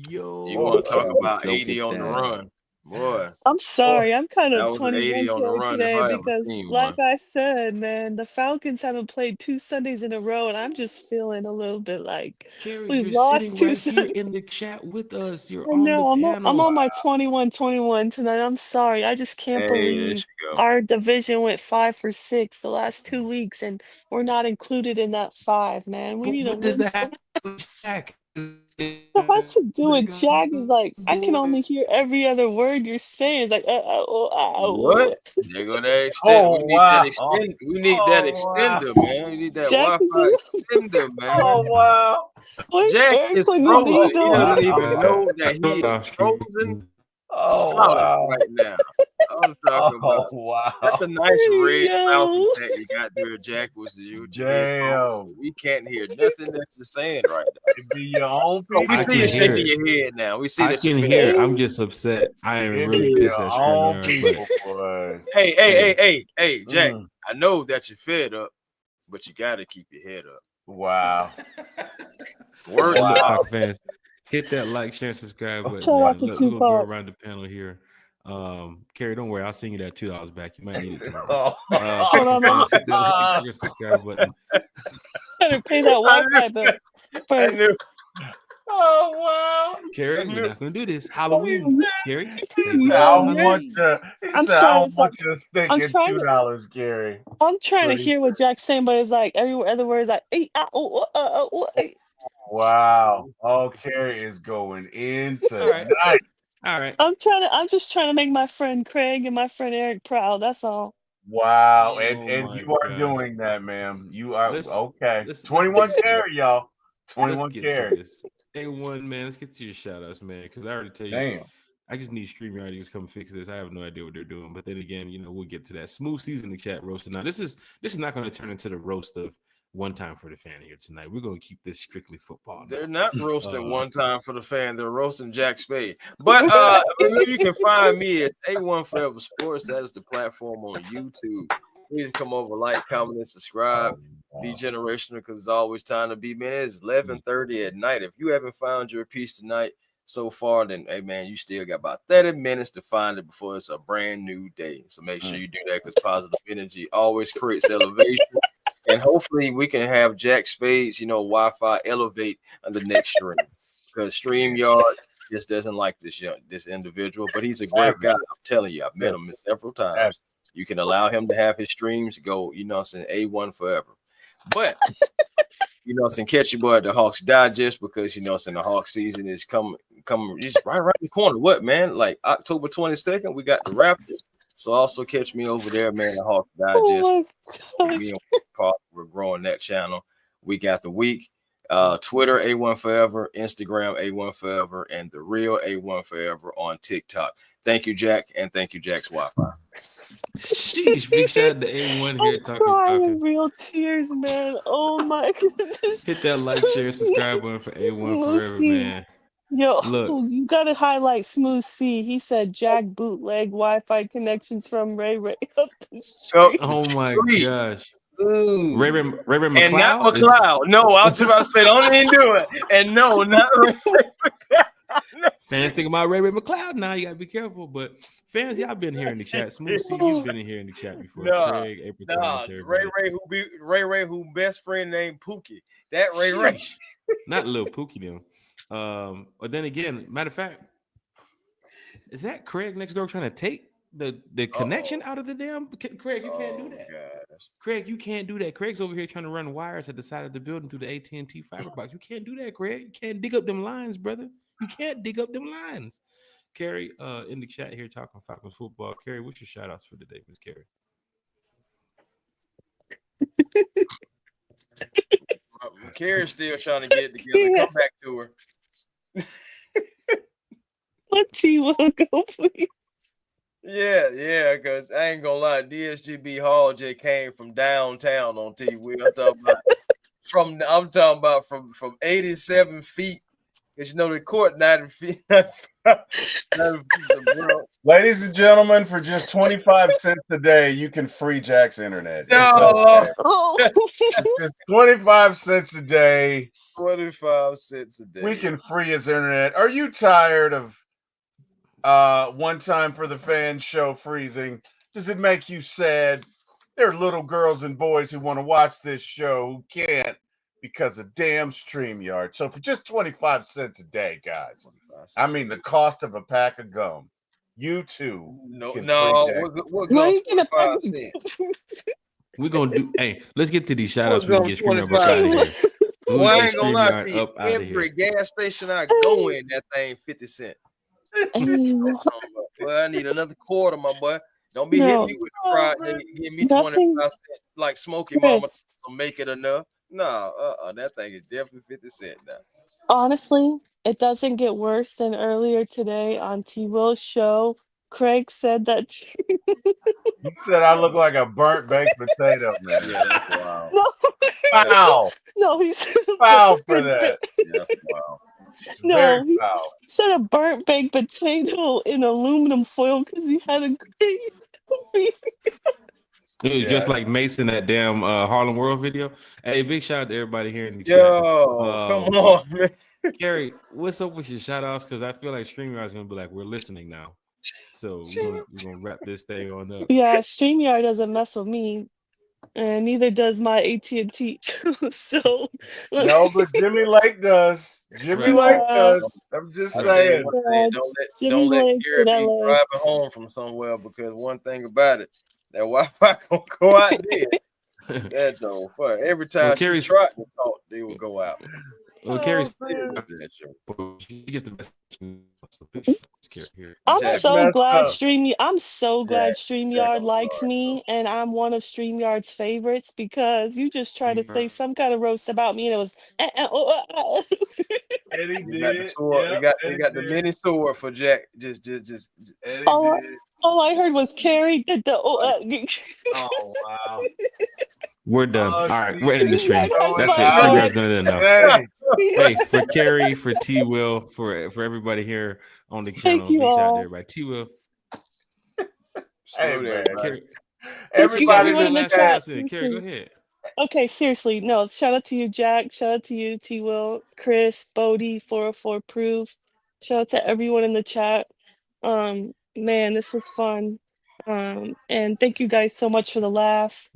Yo, You want to talk about 80 on the run, boy? I'm sorry, I'm kind of 21 on the run today, because, like I said, man, the Falcons haven't played 2 Sundays in a row, and I'm just feeling a little bit like Carrie, we you're lost sitting 2 right Sundays. here in the chat with us. You're I on know, the panel. I'm on my 21-21 tonight. I'm sorry, I just can't believe our division went 5 for 6 the last 2 weeks, and we're not included in that 5, man. We need What a does win. that have to do with Jack? What has to do with Jack is like, I can only hear every other word you're saying. It's like, what? They go that extend. We need that extend. We need that extender, man. We need that Wi-Fi extender, man. Oh wow! Jack is frozen. He doesn't even know that he is frozen solid right now. I'm talking about. Wow! That's a nice red Falcon that you got there, Jack. Was you? Damn. We can't hear nothing that you're saying right now. It be your own people. We see you shaking your head now. We see I that can you're hear. I'm just upset. I am really pissed at StreamYard. Hey, Jack. I know that you're fed up, but you got to keep your head up. Wow. Word up, fans. Hit that like, share, and subscribe button. We'll go around the panel here. Carrie, don't worry, I'll send you that $2 back. You might need it tomorrow. Hit that like, share, subscribe button. Better pay that Wi-Fi bill first. Oh wow, Carrie, we're not gonna do this. Halloween, Carrie. How much? I'm sorry. How much is thinking $2, Gary? I'm trying to hear what Jack's saying, but it's like every other word is like, wow. Oh, Carrie is going in tonight. All right. I'm just trying to make my friend Craig and my friend Eric proud. That's all. Wow, and you are doing that, ma'am. You are okay. 21 Carrie, y'all. 21 Carrie. A1, man, let's get to your shout outs, man. Because I already tell you, I just need StreamYard to just come fix this. I have no idea what they're doing. But then again, you know, we'll get to that. Smooth season in the chat roasting. Now, this is not going to turn into the roast of One Time for the Fan here tonight. We're going to keep this strictly football. They're not roasting One Time for the Fan. They're roasting Jack Spade. But you can find me at A1 Forever Sports. That is the platform on YouTube. Please come over, like, comment, and subscribe. be generational because it's always time to be, man. It's 11:30 at night. If you haven't found your piece tonight so far, then hey man, you still got about 30 minutes to find it before it's a brand new day. So make sure you do that because positive energy always creates elevation. And hopefully we can have Jack Spades, Wi-Fi elevate on the next stream because StreamYard just doesn't like this individual, but he's a great guy. I'm telling you, I've met him several times. You can allow him to have his streams go, saying A1 forever. But catch your boy at the Hawks Digest because the Hawks season is coming just right around the corner. What, man? Like October 22nd, we got the Raptors. So also catch me over there, man, the Hawks Digest. We're growing that channel week after week. Twitter A1 Forever, Instagram A1 Forever, and the real A1 Forever on TikTok. Thank you, Jack, and thank you, Jack's Wi-Fi. Sheesh, big shout out to A1 here. I'm crying real tears, man. Oh my goodness. Hit that like, share, subscribe button for A1 Forever, man. Yo, look, you gotta highlight Smooth C. He said Jack bootleg Wi-Fi connections from Ray Ray up the street. Oh my gosh. Ooh. Ray Ray McLeod? And not McLeod. No, I was just about to say, don't even do it. And no, not Ray Ray McLeod. Fans think about Ray Ray McLeod now. You gotta be careful. But fans, y'all been here in the chat. Smooth C, he's been in here in the chat before. Craig, April Thomas, Ray Ray who best friend named Pookie. That Ray Ray. Not little Pookie them. But then again, matter of fact, is that Craig next door trying to take the connection out of the damn? Craig, you can't do that. Gosh. Craig, you can't do that. Craig's over here trying to run wires at the side of the building through the AT&T fiber box. You can't do that, Craig. You can't dig up them lines, brother. You can't dig up them lines. Carrie, in the chat here talking Falcons football. Carrie, what's your shout outs for today, Miss Carrie? Carrie's still trying to get it together. Come back to her. Let T will go, please. Yeah, because I ain't gonna lie, DSGB Hall just came from downtown on T Will. I'm talking about from 87 feet. Because the court 90 feet. 90 feet. Ladies and gentlemen, for just 25 cents a day, you can free Jack's internet. Just 25 cents a day. 25 cents a day. We can free his internet. Are you tired of One Time for the Fans show freezing? Does it make you sad? There are little girls and boys who want to watch this show who can't because of damn StreamYard. So for just 25 cents a day, guys, I mean the cost of a pack of gum, you too. We're going 25 cents. We're gonna do. Hey, let's get to these shout outs. We can get StreamYard out of here. Well, I ain't gonna lie to you. Every gas station I go in, that thing 50 cents. Well, I need another quarter, my boy. Don't be hitting me with the fried. Give me 25 cents like Smokey Mama. So make it enough. No, that thing is definitely 50 cents now. Honestly, it doesn't get worse than earlier today on T Will's show. Craig said that. You said I look like a burnt baked potato, man. Yeah, that's wild. No. Foul. No, he said foul for that. Yeah, that's wild. No, he said a burnt baked potato in aluminum foil because he had a great. It was just like Mason, that damn Harlem World video. Hey, big shout out to everybody here in the chat. Come on, man. Carrie, what's up with your shout outs? Because I feel like StreamYard is going to be like, we're listening now. So we're gonna wrap this thing on up. Yeah, StreamYard doesn't mess with me. And neither does my AT&T. So no, but Jimmy Lake does. Jimmy Lake does. I'm just saying. Don't let Carrie be driving home from somewhere because one thing about it, that Wi-Fi gonna go out there. That's all fun. Every time she tried to talk, they will go out. Well, Carrie's she gets the best. I'm so glad StreamYard likes me, and I'm one of StreamYard's favorites because you just tried to say some kind of roast about me, and it was. And he got the sword. They got the mini sword for Jack. Just. All I heard was Carrie did the. Oh wow. We're done. All right, we're ending the stream. That's it. StreamYard's done it enough. Hey, for Carrie, for T Will, for everybody here on the channel, big shout out to everybody. T Will. Hey, man. Carrie, everybody in the chat. Carrie, go ahead. Okay, seriously, no, shout out to you, Jack. Shout out to you, T Will, Chris, Bodie, 404 Proof. Shout out to everyone in the chat. Man, this was fun. And thank you guys so much for the laughs,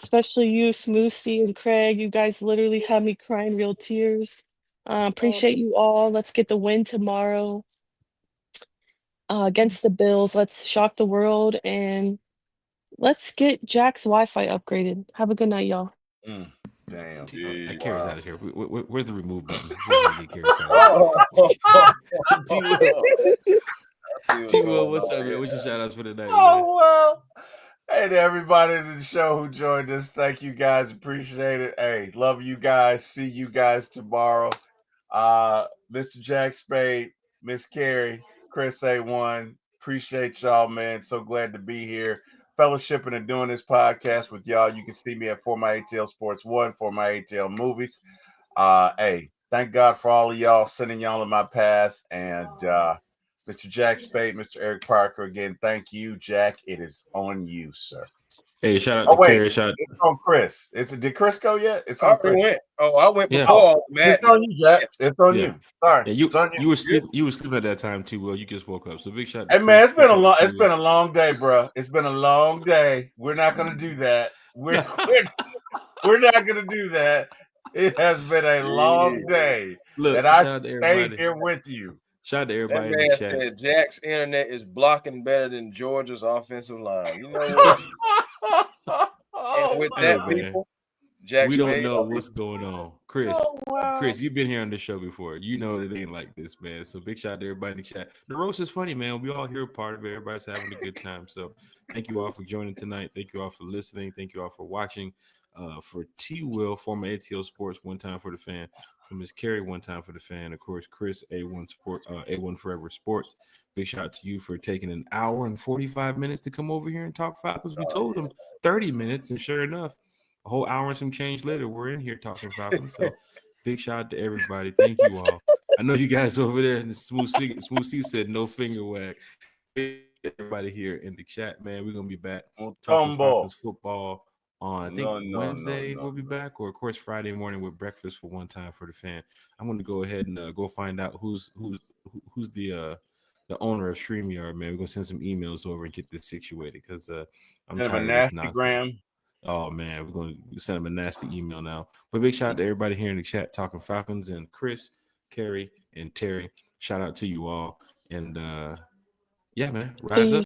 especially you, Smoothie and Craig. You guys literally had me crying real tears. Appreciate you all. Let's get the win tomorrow against the Bills. Let's shock the world and let's get Jack's Wi-Fi upgraded. Have a good night, y'all. Damn. That Carrie's out of here. Where's the remove button? Let's see if we can get Carrie back. T-Will, what's up, man? What's your shout outs for the night, man? Oh, well. Hey to everybody in the show who joined us. Thank you guys. Appreciate it. Hey, love you guys. See you guys tomorrow. Mr. Jack Spade, Miss Carrie, Chris A1. Appreciate y'all, man. So glad to be here. Fellowshipping and doing this podcast with y'all. You can see me at For My ATL Sports 1, For My ATL Movies. Hey, thank God for all of y'all sending y'all in my path. And Mr. Jack Spade, Mr. Eric Parker, again, thank you, Jack. It is on you, sir. Hey, shout out to Carrie. Shout out. It's on Chris. Did Chris go yet? It's I on Chris. went. Oh, I went before. It's on you, Jack. It's on you. Sorry. Yeah, it's on you. You were sleeping at that time too. Well, you just woke up. So big shout out to Hey Chris. man, it's been a long day, bro. It's been a long day. We're not gonna do that. We're not gonna do that. It has been a long day. Look, that I stayed here with you. Shout out to everybody That in man the chat. said Jack's internet is blocking better than Georgia's offensive line. You know what? And with that, people, Jack we don't Spade, know what's going on. Chris, Oh, wow. Chris, you've been here on this show before. You know it ain't like this, man. So big shout out to everybody in the chat. The roast is funny, man. We all here a part of it. Everybody's having a good time. So thank you all for joining tonight. Thank you all for listening. Thank you all for watching. For T Will, former ATL Sports, one time for the fan. For Miss Carrie, one time for the fan. Of course, Chris, A1 Sport, A1 Forever Sports. Big shout out to you for taking an hour and 45 minutes to come over here and talk Falcons. We told them 30 minutes, and sure enough, a whole hour and some change later, we're in here talking Falcons. So big shout out to everybody. Thank you all. I know you guys over there in the Smooth C said no finger wag. Everybody here in the chat, man. We're gonna be back talking Falcons football on I think Wednesday. We'll be back, or of course Friday morning with breakfast for one time for the fan. I'm gonna go ahead and go find out who's the owner of StreamYard, man. We're gonna send some emails over and get this situated because I'm tired of this nonsense. Oh man, we're gonna send them a nasty email now. But big shout out to everybody here in the chat talking Falcons, and Chris, Carrie, and Terry. Shout out to you all. And yeah, man, rise up.